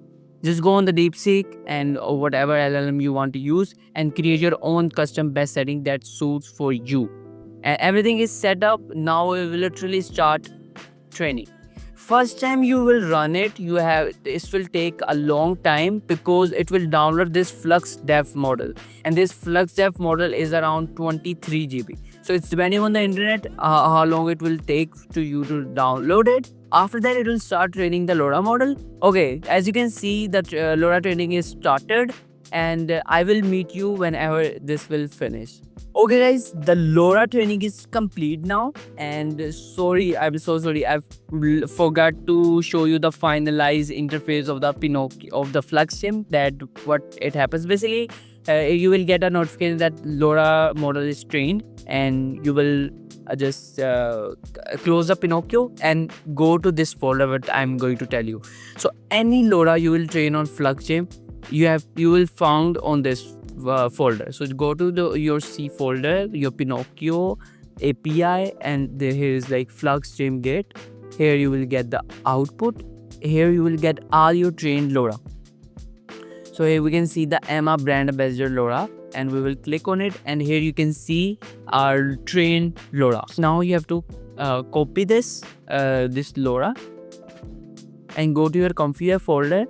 Just go on the DeepSeek and whatever LLM you want to use and create your own custom best setting that suits for you. And everything is set up. Now we will literally start training. First time you will run it, this will take a long time because it will download this FluxDev model, and this FluxDev model is around 23 GB. So it's depending on the internet how long it will take to you to download it. After that it will start training the LoRa model. Okay, as you can see that LoRa training is started, and I will meet you whenever this will finish. Okay guys, the LoRa training is complete now, and sorry, I'm so sorry, I forgot to show you the finalized interface of the Pinocchio of the FluxGym. That what it happens basically, you will get a notification that LoRa model is trained, and you will just close the Pinocchio and go to this folder what I'm going to tell you. So any LoRa you will train on FluxGym, you will found on this folder. So go to your C folder, your Pinocchio API, and here is like FluxGym Git. Here you will get the output. Here you will get all your trained LoRa. So here we can see the Emma brand ambassador LoRa, and we will click on it, and here you can see our trained LoRa. Now you have to copy this LoRa and go to your configure folder,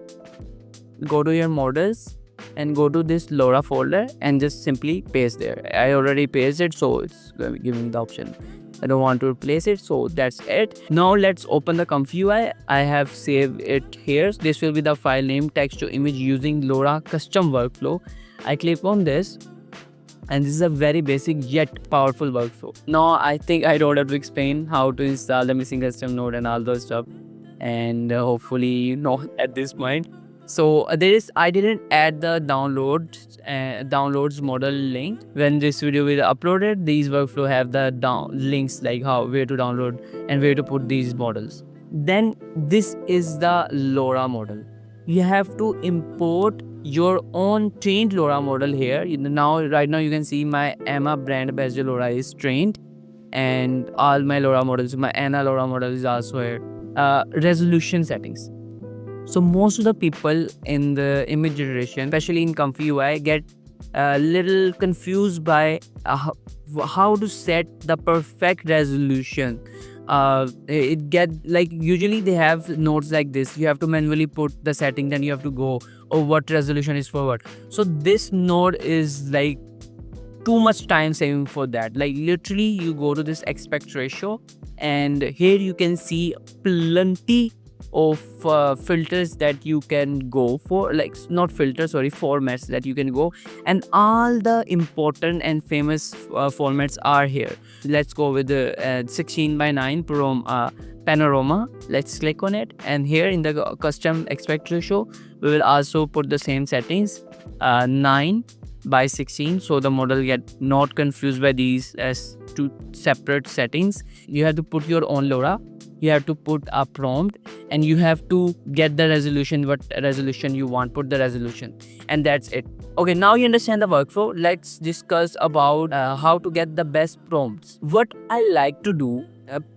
go to your models and go to this LoRa folder and just simply paste there. I already pasted, so it's giving the option. I don't want to replace it, so that's it. Now let's open the ComfyUI. I have saved it here. This will be the file name, text to image using LoRa custom workflow. I click on this, and this is a very basic yet powerful workflow. Now I think I don't have to explain how to install the missing custom node and all those stuff, and hopefully you know at this point. So I didn't add the downloads model link. When this video will uploaded, these workflow have the links like where to download and where to put these models. Then this is the LoRa model. You have to import your own trained LoRa model here. Right now you can see my Emma brand ambassador LoRa is trained, and all my LoRa models, my Anna LoRa model is also here. Resolution settings. So most of the people in the image generation, especially in ComfyUI, get a little confused by how to set the perfect resolution. Usually they have nodes like this. You have to manually put the setting, then you have to go, what resolution is forward. So this node is like too much time saving for that. Like literally you go to this aspect ratio, and here you can see plenty of filters that you can go for, like not filters, sorry, formats that you can go, and all the important and famous formats are here. Let's go with the 16:9 panorama. Let's click on it, and here in the custom aspect ratio we will also put the same settings, 9:16, so the model get not confused by these as two separate settings. You have to put your own LoRa, you have to put a prompt, and you have to get the resolution, what resolution you want, put the resolution, and that's it. Okay, now you understand the workflow. Let's discuss about how to get the best prompts. What I like to do,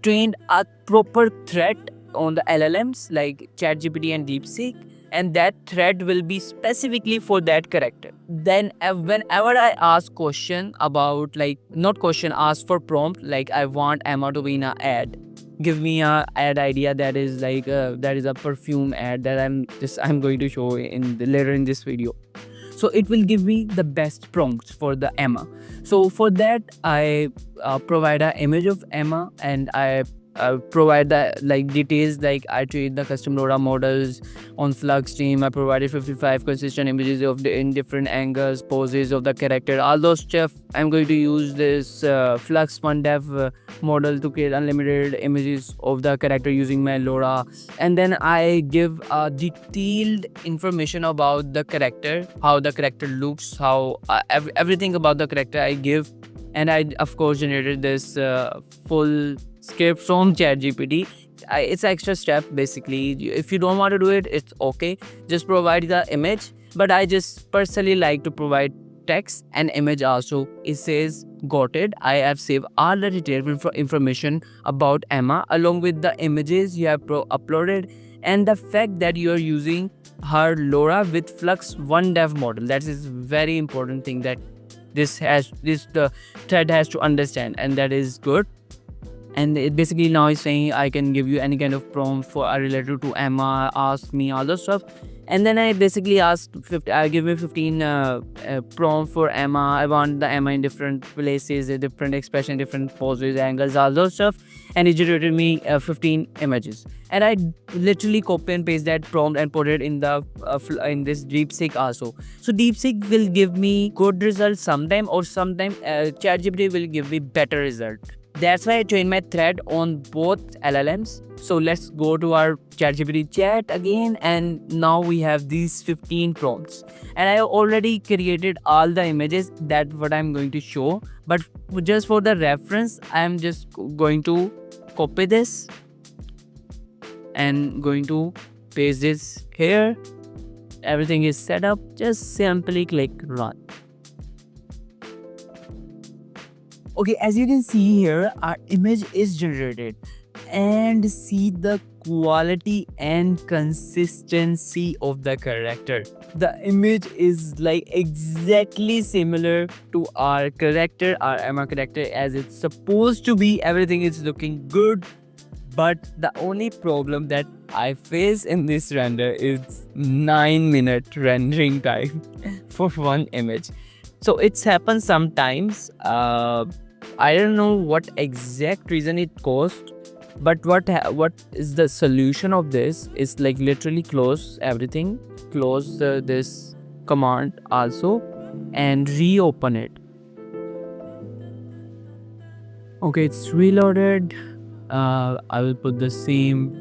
train a proper thread on the LLMs like ChatGPT and DeepSeek, and that thread will be specifically for that character. Then whenever I ask question about, like not question, ask for prompt, like I want Emma to be in an ad, give me a ad idea that is like that is a perfume ad that I'm going to show later in this video. So it will give me the best prompts for the Emma. So for that I provide an image of Emma, and I provide the like details, like I treat the custom LoRa models on Flux team. I provided 55 consistent images of in different angles, poses of the character, all those stuff. I'm going to use this Flux FunDev model to create unlimited images of the character using my LoRa, and then I give detailed information about the character, how the character looks, how everything about the character I give. And I of course generated this full script from ChatGPT. It's an extra step basically. If you don't want to do it, it's okay, just provide the image. But I just personally like to provide text and image also. It says got it. I have saved all the detailed information about Emma along with the images you have uploaded, and the fact that you are using her LoRa with Flux FunDev model. That is very important thing that the thread has to understand, and that is good. And it basically now is saying I can give you any kind of prompt for related to Emma, ask me all those stuff. And then I basically asked I give me 15 prompt for Emma. I want the Emma in different places, a different expression, different poses, angles, all those stuff. And it generated me 15 images. And I literally copy and paste that prompt and put it in the in this DeepSeek also. So DeepSeek will give me good results sometime, or sometime ChatGPT will give me better result. That's why I train my thread on both LLMs. So let's go to our ChatGPT chat again, and now we have these 15 prompts. And I already created all the images that what I'm going to show. But just for the reference, I'm just going to copy this and going to paste this here. Everything is set up. Just simply click run. Okay, as you can see here, our image is generated, and see the quality and consistency of the character. The image is like exactly similar to our character, our Emma character, as it's supposed to be. Everything is looking good, but the only problem that I face in this render is 9-minute rendering time for one image. So it's happened sometimes. I don't know what exact reason it caused, but what is the solution of this is like literally close everything, close this command also, and reopen it. Okay, it's reloaded. I will put the same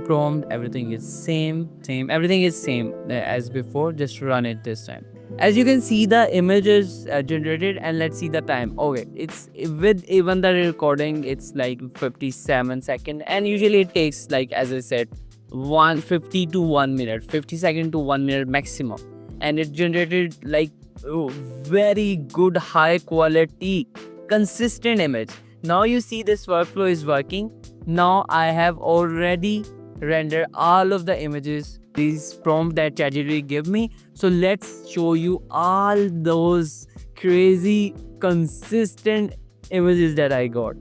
prompt. Everything is same. Everything is same as before. Just run it this time. As you can see, the image is generated, and let's see the time. Okay, it's with even the recording, it's like 57 seconds, and usually it takes, like as I said, 150 to 1 minute, 50 seconds to 1 minute maximum. And it generated like very good, high quality, consistent image. Now you see this workflow is working. Now I have already rendered all of the images, these prompts that ChatGPT give me. So let's show you all those crazy consistent images that I got.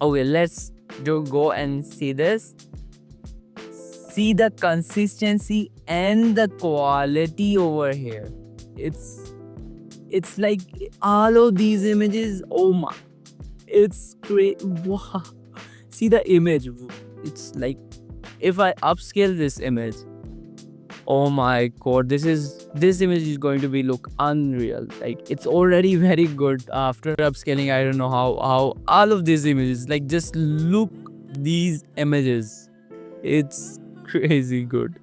Okay, let's go and see this. See the consistency and the quality over here. It's like all of these images. Oh my, it's great. Wow. See the image. it's like, if I upscale this image, oh my god, this image is going to be look unreal. Like, it's already very good. After upscaling, I don't know how all of these images, like, just look these images. It's crazy good.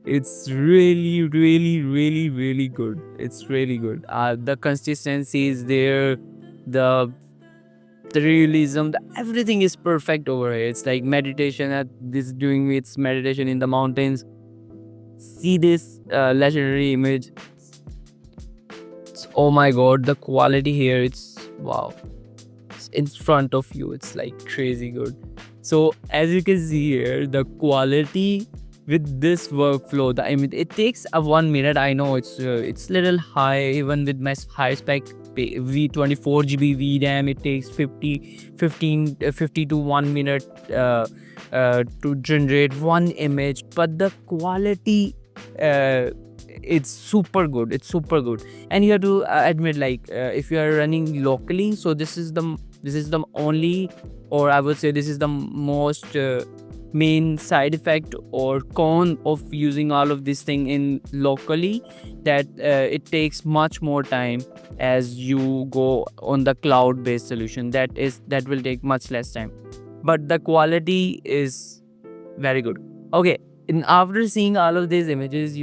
It's really, really, really, really good. It's really good. The consistency is there. The realism, everything is perfect over here. It's like meditation. At this doing its meditation in the mountains. See this legendary image. Oh my god, the quality here, it's wow. It's in front of you. It's like crazy good. So as you can see here, the quality with this workflow, the image, it takes a 1 minute. I know it's little high, even with my high spec V24 GB VRAM. It takes 50 to 1 minute to generate one image, but the quality, it's super good. It's super good. And you have to admit, like, if you are running locally, so this is the only, or I would say this is the most main side effect or con of using all of this thing in locally, that it takes much more time. As you go on the cloud based solution, that will take much less time, but the quality is very good. Okay, and after seeing all of these images,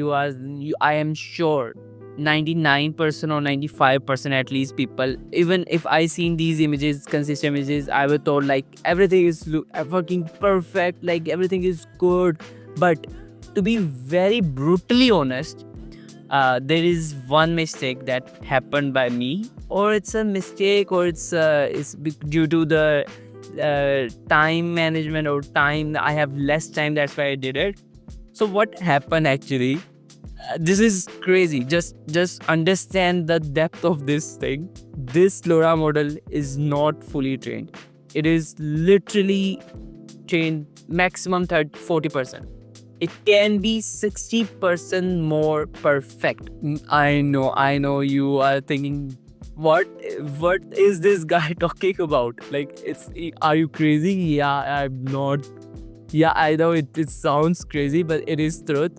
I am sure 99% or 95% at least people, even if I seen these images, consistent images, I was told like everything is working perfect, like everything is good. But to be very brutally honest, there is one mistake that happened by me, or it's a mistake, or it's due to the time management, or time, I have less time, that's why I did it. So what happened actually, this is crazy. Just understand the depth of this thing. This LoRa model is not fully trained. It is literally trained maximum 40%. It can be 60% more perfect. I know you are thinking, what is this guy talking about? Like, are you crazy? Yeah, I'm not. Yeah, I know it sounds crazy, but it is truth.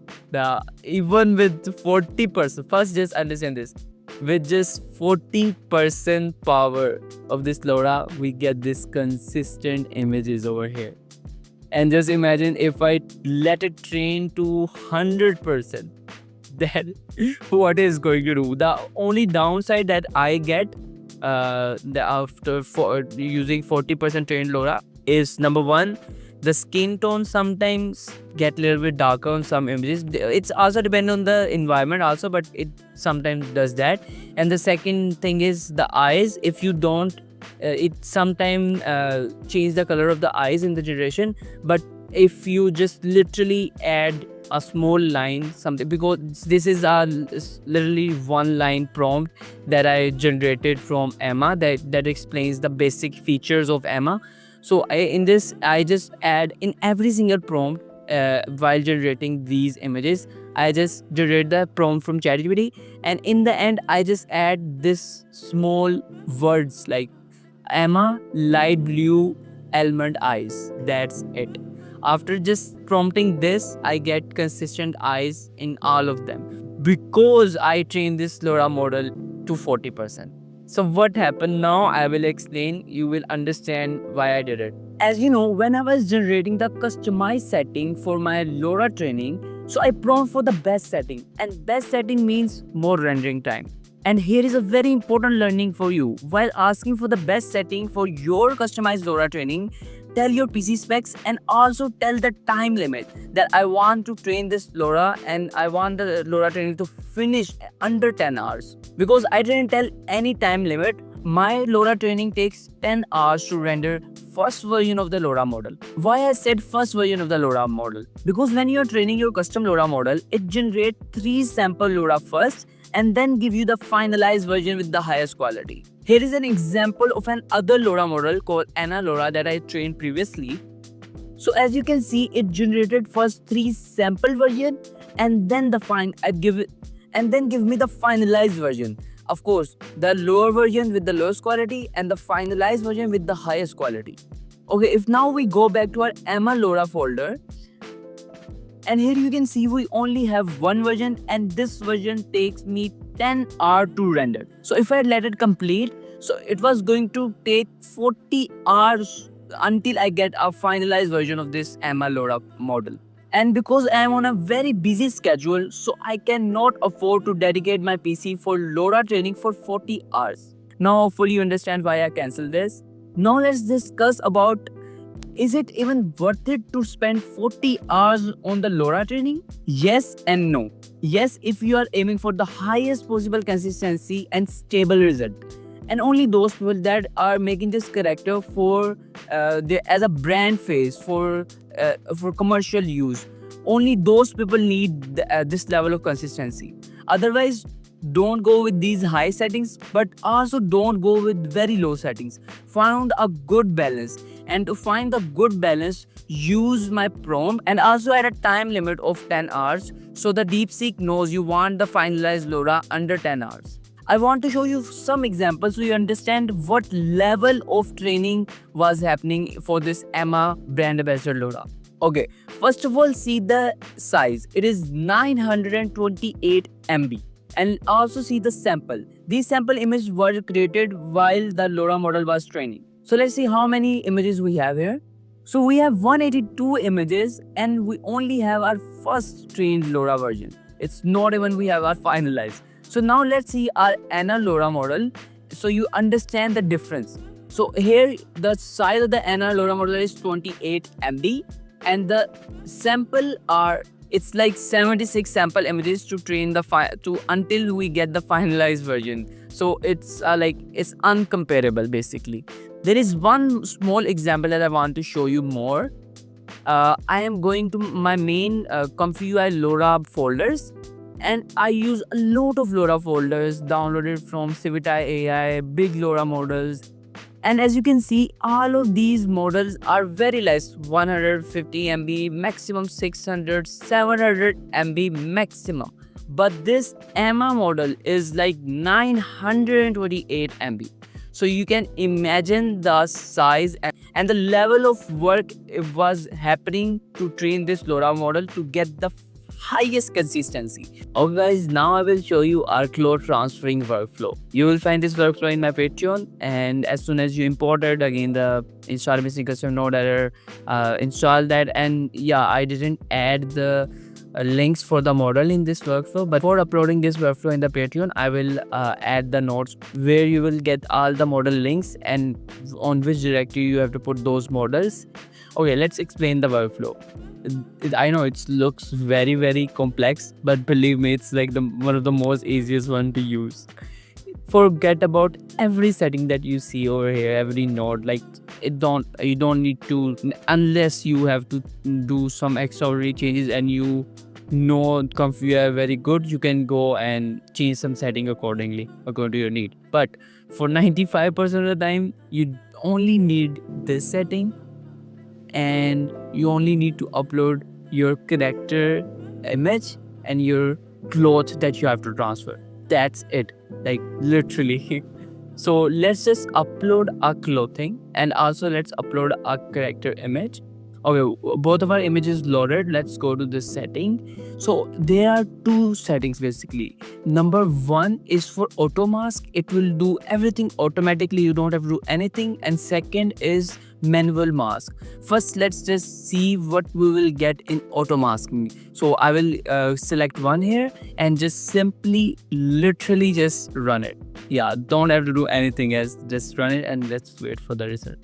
Even with 40%, first just understand this. With just 40% power of this LoRa, we get this consistent images over here. And just imagine if I let it train to 100%, then what is going to do? The only downside that I get after using 40% trained LoRa is, number one, the skin tone sometimes get a little bit darker on some images. It's also depend on the environment also, but it sometimes does that. And the second thing is the eyes. If you don't, it sometimes change the color of the eyes in the generation. But if you just literally add a small line, something, because this is literally one line prompt that I generated from Emma, that explains the basic features of Emma. So in this, I just add in every single prompt while generating these images. I just generate the prompt from ChatGPT, and in the end, I just add this small words like Emma light blue almond eyes. That's it. After just prompting this, I get consistent eyes in all of them, because I trained this LoRa model to 40%. So what happened now, I will explain. You will understand why I did it. As you know, when I was generating the customized setting for my LoRa training, so I prompt for the best setting, and best setting means more rendering time. And here is a very important learning for you. While asking for the best setting for your customized LoRa training, tell your PC specs and also tell the time limit that I want to train this LoRa, and I want the LoRa training to finish under 10 hours. Because I didn't tell any time limit, my LoRa training takes 10 hours to render first version of the LoRa model. Why I said first version of the LoRa model? Because when you are training your custom LoRa model, it generates 3 sample LoRa first, and then give you the finalized version with the highest quality. Here is an example of an other LoRa model called Anna LoRa that I trained previously. So as you can see, it generated first 3 sample version, and then give me the finalized version. Of course, the lower version with the lowest quality, and the finalized version with the highest quality. Okay, if now we go back to our Emma LoRa folder, and here you can see we only have one version, and this version takes me 10 hours to render. So if I let it complete, so it was going to take 40 hours until I get a finalized version of this Emma LoRa model. And because I am on a very busy schedule, so I cannot afford to dedicate my PC for LoRa training for 40 hours. Now hopefully you understand why I cancelled this. Now let's discuss about, is it even worth it to spend 40 hours on the LoRa training? Yes and no. Yes, if you are aiming for the highest possible consistency and stable result. And only those people that are making this character for as a brand face for commercial use. Only those people need this level of consistency. Otherwise, don't go with these high settings, but also don't go with very low settings. Find a good balance, and to find the good balance, use my prompt and also at a time limit of 10 hours, so the DeepSeek knows you want the finalized LoRa under 10 hours. I want to show you some examples so you understand what level of training was happening for this Emma brand ambassador LoRa. Okay, first of all, see the size. It is 928 MB. And also see the sample. These sample images were created while the LoRa model was training. So let's see how many images we have here. So we have 182 images, and we only have our first trained LoRa version. It's not even we have our finalized. So now let's see our Anna LoRa model, so you understand the difference. So here the size of the Anna LoRa model is 28 MB, and the sample are, it's like 76 sample images to train the until we get the finalized version. So it's it's uncomparable basically. There is one small example that I want to show you more. I am going to my main ComfyUI LoRa folders, and I use a lot of LoRa folders downloaded from Civitai AI, big LoRa models. And as you can see, all of these models are very less, 150 MB, maximum 600, 700 MB maximum. But this Emma model is like 928 MB. So you can imagine the size and the level of work it was happening to train this LoRa model to get the highest consistency. Okay guys, now I will show you our cloud transferring workflow. You will find this workflow in my Patreon, and as soon as you import it, again the install missing custom node error, install that. And yeah, I didn't add the links for the model in this workflow, but for uploading this workflow in the Patreon, I will add the notes where you will get all the model links and on which directory you have to put those models. Okay, let's explain the workflow. I know it looks very complex, but believe me, it's like one of the most easiest one to use. Forget about every setting that you see over here, every node. Like you don't need to, unless you have to do some extraordinary changes and you know ComfyUI very good, you can go and change some setting according to your need. But for 95% of the time, you only need this setting, and you only need to upload your character image and your clothes that you have to transfer. That's it, like literally. So let's just upload our clothing, and also let's upload our character image. Okay, both of our images loaded. Let's go to this setting. So there are two settings basically. Number one is for auto mask. It will do everything automatically, you don't have to do anything. And second is manual mask. First, let's just see what we will get in auto masking. So I will select one here and just simply literally just run it. Yeah, don't have to do anything else, just run it and let's wait for the result.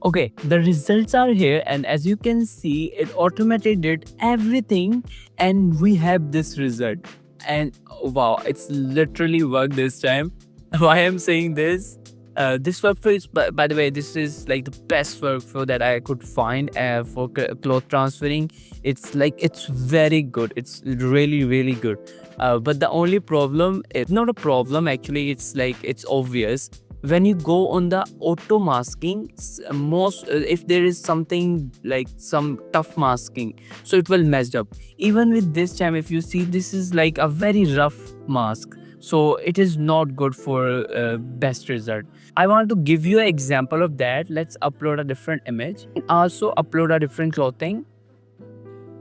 Okay, the results are here, and as you can see, it automatically did everything, and we have this result. And wow, it's literally worked this time. Why I'm saying this? This workflow is, by the way, this is like the best workflow that I could find for cloth transferring. It's very good. It's really good. But the only problem, it's not a problem actually. It's obvious. When you go on the auto masking, if there is something like some tough masking, so it will mess up. Even with this time, if you see, this is like a very rough mask. So it is not good for best result. I want to give you an example of that. Let's upload a different image. Also upload a different clothing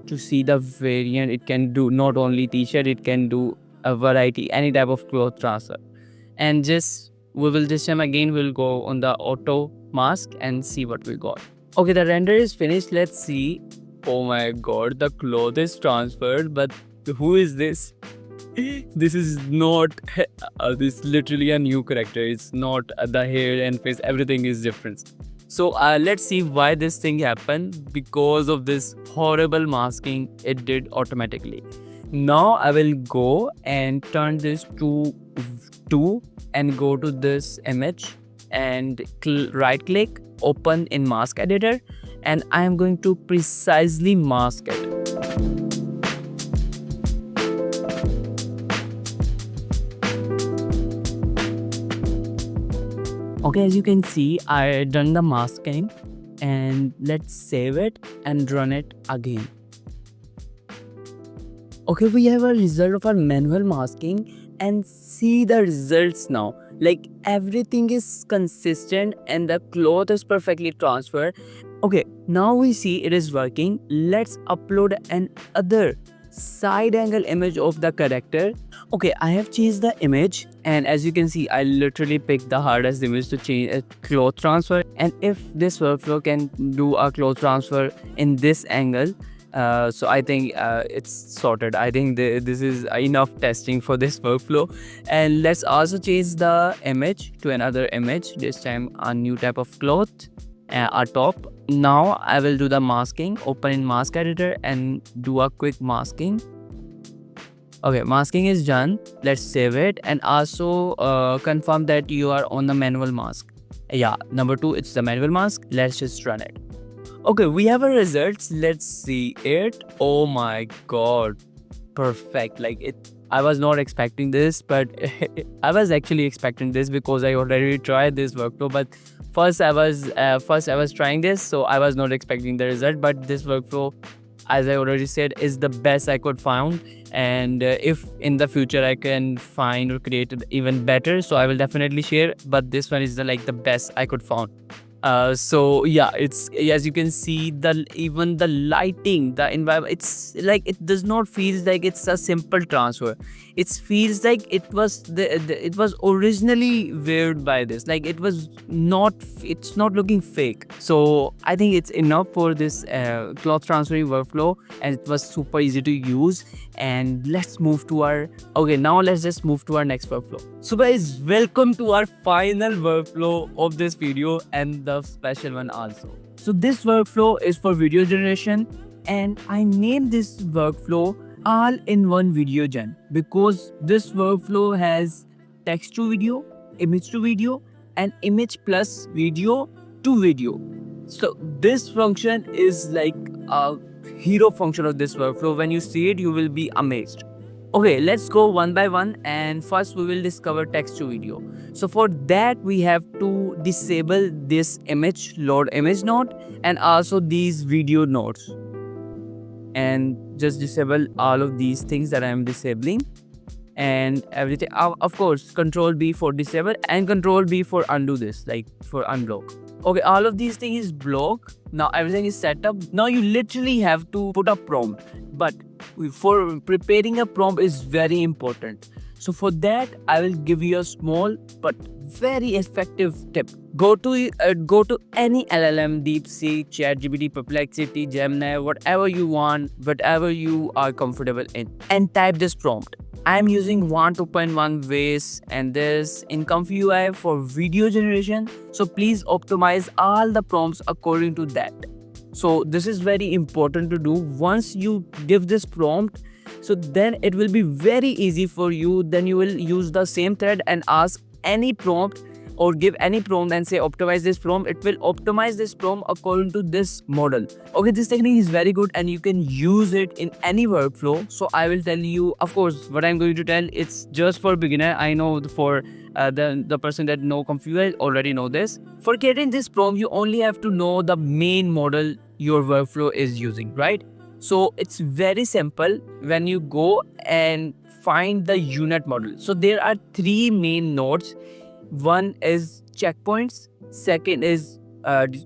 to see the variant. It can do not only t-shirt, it can do a variety, any type of cloth transfer. And just we will this time again we'll go on the auto mask and see what we got. Okay, the render is finished. Let's see. Oh my god, the cloth is transferred, but who is this? This is not this literally a new character. It's not the hair and face, everything is different. So let's see why this thing happened. Because of this horrible masking it did automatically. Now I will go and turn this to 2 and go to this image and right click, open in mask editor, and I am going to precisely mask it. Okay, as you can see, I done the masking, and let's save it and run it again. Okay, we have a result of our manual masking, and see the results now. Like everything is consistent and the cloth is perfectly transferred. Okay, now we see it is working. Let's upload another side angle image of the character. Okay, I have changed the image, and as you can see, I literally picked the hardest image to change a cloth transfer. And if this workflow can do a cloth transfer in this angle, so I think it's sorted. I think this is enough testing for this workflow. And let's also change the image to another image, this time a new type of cloth, a top. Now I will do the masking, open in mask editor and do a quick masking. Okay, masking is done. Let's save it and also confirm that you are on the manual mask. Yeah, number 2, it's the manual mask. Let's just run it. Okay, we have our results. Let's see it. Oh my god, perfect. Like it, I was not expecting this, but I was actually expecting this because I already tried this workflow. But first I was trying this, so I was not expecting the result. But this workflow, as I already said, is the best I could find. And if in the future I can find or create it even better, so I will definitely share. But this one is the best I could find. So yeah, it's, as you can see, even the lighting, the environment, it's like it does not feel like it's a simple transfer. It feels like it was it was originally weird by this. Like it's not looking fake. So I think it's enough for this cloth transferring workflow, and it was super easy to use. And let's move to our now let's just move to our next workflow. So guys, welcome to our final workflow of this video, and the special one also. So this workflow is for video generation, and I named this workflow all-in-one video gen because this workflow has text to video, image to video, and image plus video to video. So this function is like a hero function of this workflow. When you see it, you will be amazed. Okay, let's go one by one, and first we will discover text to video. So for that we have to disable this image load image node and also these video nodes, and just disable all of these things that I am disabling and everything. Of course, control B for disable and control B for undo this, like for unblock. Okay, all of these things is block. Now everything is set up. Now you literally have to put a prompt, but for preparing a prompt is very important. So for that, I will give you a small but very effective tip. Go to any LLM, DeepSeek, ChatGPT, Perplexity, Gemini, whatever you want, whatever you are comfortable in, and type this prompt. I am using 1.2.1 Waze and this in Comfy UI for video generation. So please optimize all the prompts according to that. So this is very important to do. Once you give this prompt, so then it will be very easy for you. Then you will use the same thread and ask any prompt or give any prompt and say optimize this prompt. It will optimize this prompt according to this model. Okay, this technique is very good and you can use it in any workflow. So I will tell you, of course, what I'm going to tell, it's just for beginner. I know for the person that know computer already know this. For creating this prompt, you only have to know the main model your workflow is using, right? So it's very simple when you go and find the unit model. So there are three main nodes. One is checkpoints, second is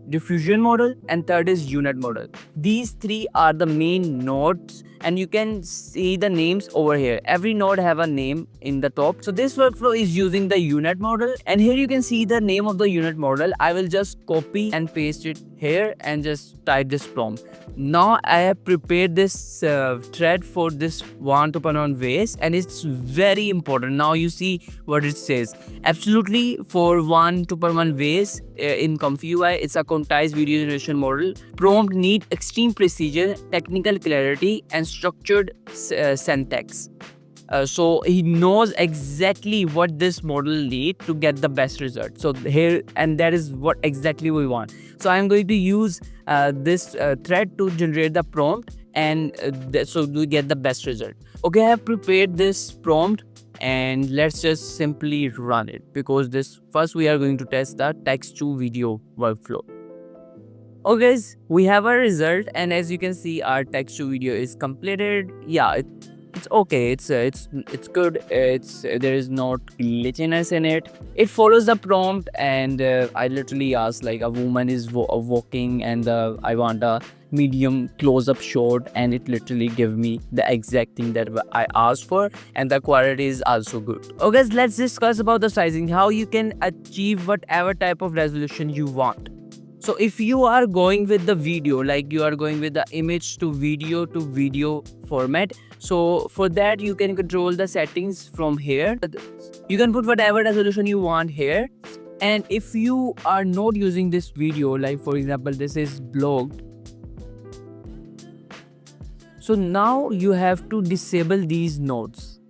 diffusion model, and third is unit model. These three are the main nodes, and you can see the names over here. Every node have a name in the top. So this workflow is using the unit model, and here you can see the name of the unit model. I will just copy and paste it here and just type this prompt. Now I have prepared this thread for this 1-to-1 vase, and it's very important. Now you see what it says. Absolutely, for 1-to-1 vase in Comfy UI, it's a quantized video generation model. Prompt need extreme precision, technical clarity, and structured syntax. So he knows exactly what this model need to get the best result. So here, and that is what exactly we want. So I'm going to use this thread to generate the prompt, and so we get the best result. Okay, I have prepared this prompt, and let's just simply run it, because this first we are going to test the text to video workflow. Okay guys, we have our result, and as you can see, our text to video is completed. Yeah, it's okay, it's good, there is not glitchiness in it. It follows the prompt, and I literally asked like a woman is walking, and I want a medium close-up shot, and it literally give me the exact thing that I asked for, and the quality is also good. Okay, let's discuss about the sizing, how you can achieve whatever type of resolution you want. So if you are going with the video, like you are going with the image to video format, so for that you can control the settings from here. You can put whatever resolution you want here. And if you are not using this video, like for example this is blocked, so now you have to disable these nodes,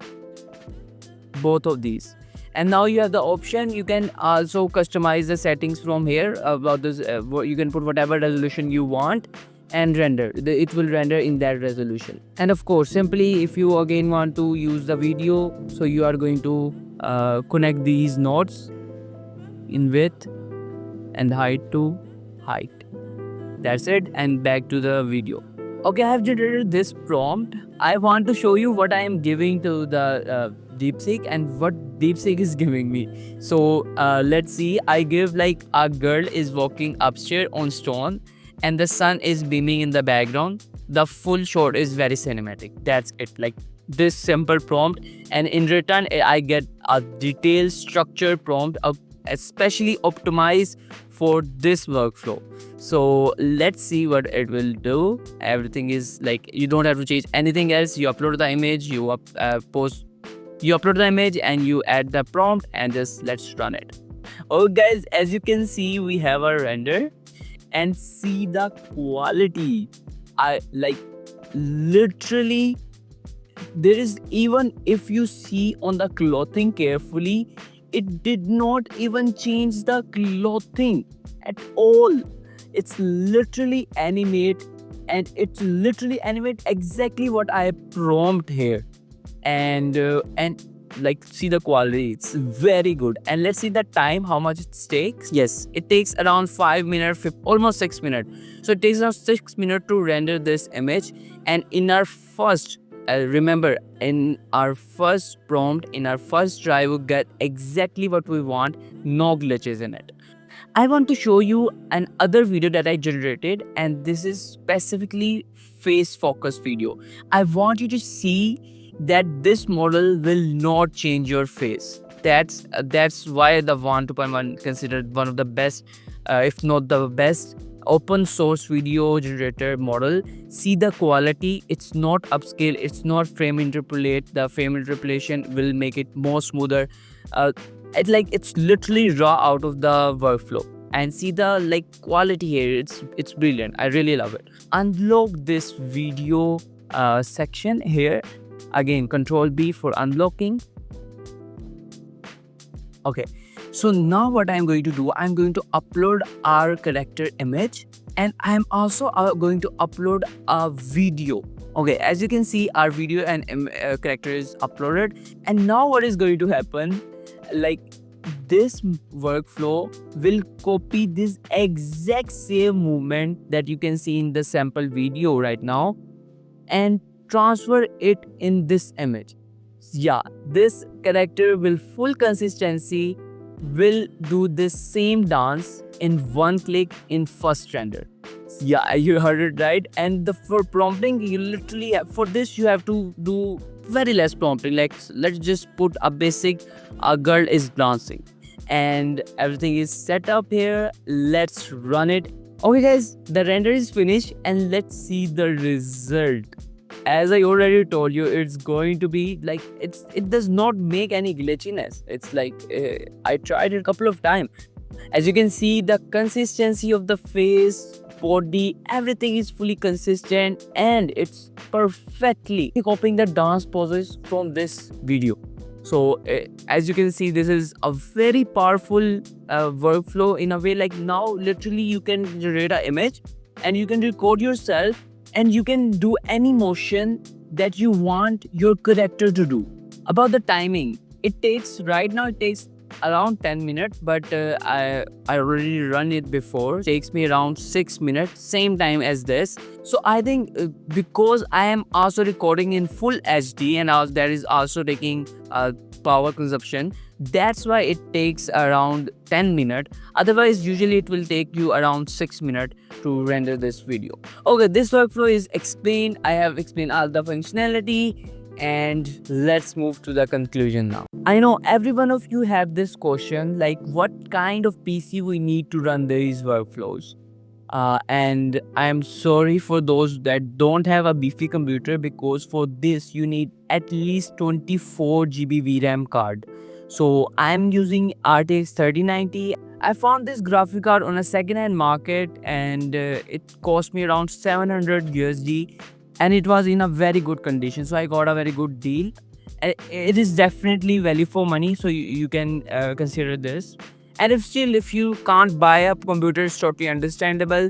both of these. And now you have the option, you can also customize the settings from here about this. You can put whatever resolution you want and render. It will render in that resolution. And of course, simply if you again want to use the video, so you are going to connect these nodes in width and height to height. That's it, and back to the video. Okay, I have generated this prompt. I want to show you what I am giving to the DeepSeek and what DeepSeek is giving me. So let's see, I give like a girl is walking upstairs on stone, and the sun is beaming in the background. The full shot is very cinematic. That's it, like this simple prompt, and in return I get a detailed structured prompt, especially optimized for this workflow. So let's see what it will do. Everything is like, you don't have to change anything else. You upload the image, you upload the image, and you add the prompt, and just let's run it. Oh guys, as you can see, we have a render, and see the quality. I like literally, there is, even if you see on the clothing carefully, it did not even change the clothing at all. It's literally animate, and it's literally animate exactly what I prompt here. And like, see the quality, it's very good. And let's see the time, how much it takes. Yes, it takes around 5 minutes, almost 6 minutes. So it takes around 6 minutes to render this image. And in our first remember, in our first prompt, in our first try, we get exactly what we want, no glitches in it. I want to show you another video that I generated, and this is specifically face focus video. I want you to see that this model will not change your face. That's why the 1-to-1 considered one of the best, if not the best, open source video generator model. See the quality, it's not upscale, it's not frame interpolate. The frame interpolation will make it more smoother. It's literally raw out of the workflow. And see the like quality here, it's brilliant. I really love it. Unlock this video section here. Again, Control B for unlocking. Okay, so now what I'm going to do, I'm going to upload our character image, and I'm also going to upload a video. Okay, as you can see, our video and character is uploaded. And now what is going to happen, like this workflow will copy this exact same movement that you can see in the sample video right now, and transfer it in this image. Yeah, this character will full consistency will do this same dance in one click in first render. Yeah, you heard it right. And the for prompting, you literally for this you have to do very less prompting. Like let's just put a basic a girl is dancing and everything is set up here. Let's run it. Okay guys, the render is finished and let's see the result. As I already told you, it's going to be like it does not make any glitchiness. It's like I tried it a couple of times. As you can see, the consistency of the face, body, everything is fully consistent and it's perfectly copying the dance poses from this video. So as you can see, this is a very powerful workflow in a way. Like now literally you can generate an image and you can record yourself and you can do any motion that you want your character to do. About the timing, it takes right now it takes around 10 minutes, but I already run it before. It takes me around 6 minutes, same time as this. So I think because I am also recording in full HD and that is also taking power consumption, that's why it takes around 10 minutes. Otherwise usually it will take you around 6 minutes to render this video. Okay, this workflow is explained. I have explained all the functionality and let's move to the conclusion now. I know every one of you have this question, like what kind of PC we need to run these workflows. And I am sorry for those that don't have a beefy computer, because for this you need at least 24 GB VRAM card. So I am using RTX 3090. I found this graphic card on a second-hand market and it cost me around 700 USD and it was in a very good condition. So I got a very good deal. It is definitely value for money, so you can consider this. And if you can't buy a computer, it's totally understandable.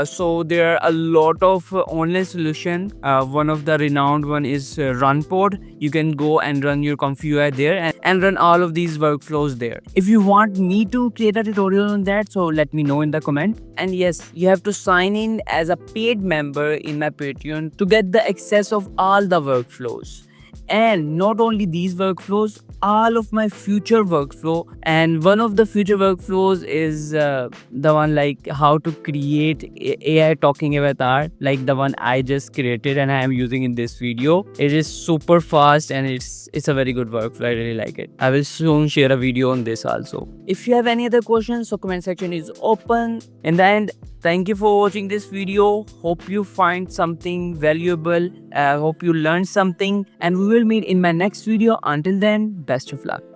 So there are a lot of online solution. One of the renowned one is Runpod. You can go and run your ComfyUI there and run all of these workflows there. If you want me to create a tutorial on that, so let me know in the comment. And yes, you have to sign in as a paid member in my Patreon to get the access of all the workflows. And not only these workflows, all of my future workflow, and one of the future workflows is the one like how to create AI talking avatar, like the one I just created and I am using in this video. It is super fast and it's a very good workflow. I really like it. I will soon share a video on this also. If you have any other questions, so comment section is open. In the end, thank you for watching this video. Hope you find something valuable. Hope you learned something, and we will meet in my next video. Until then, best of luck.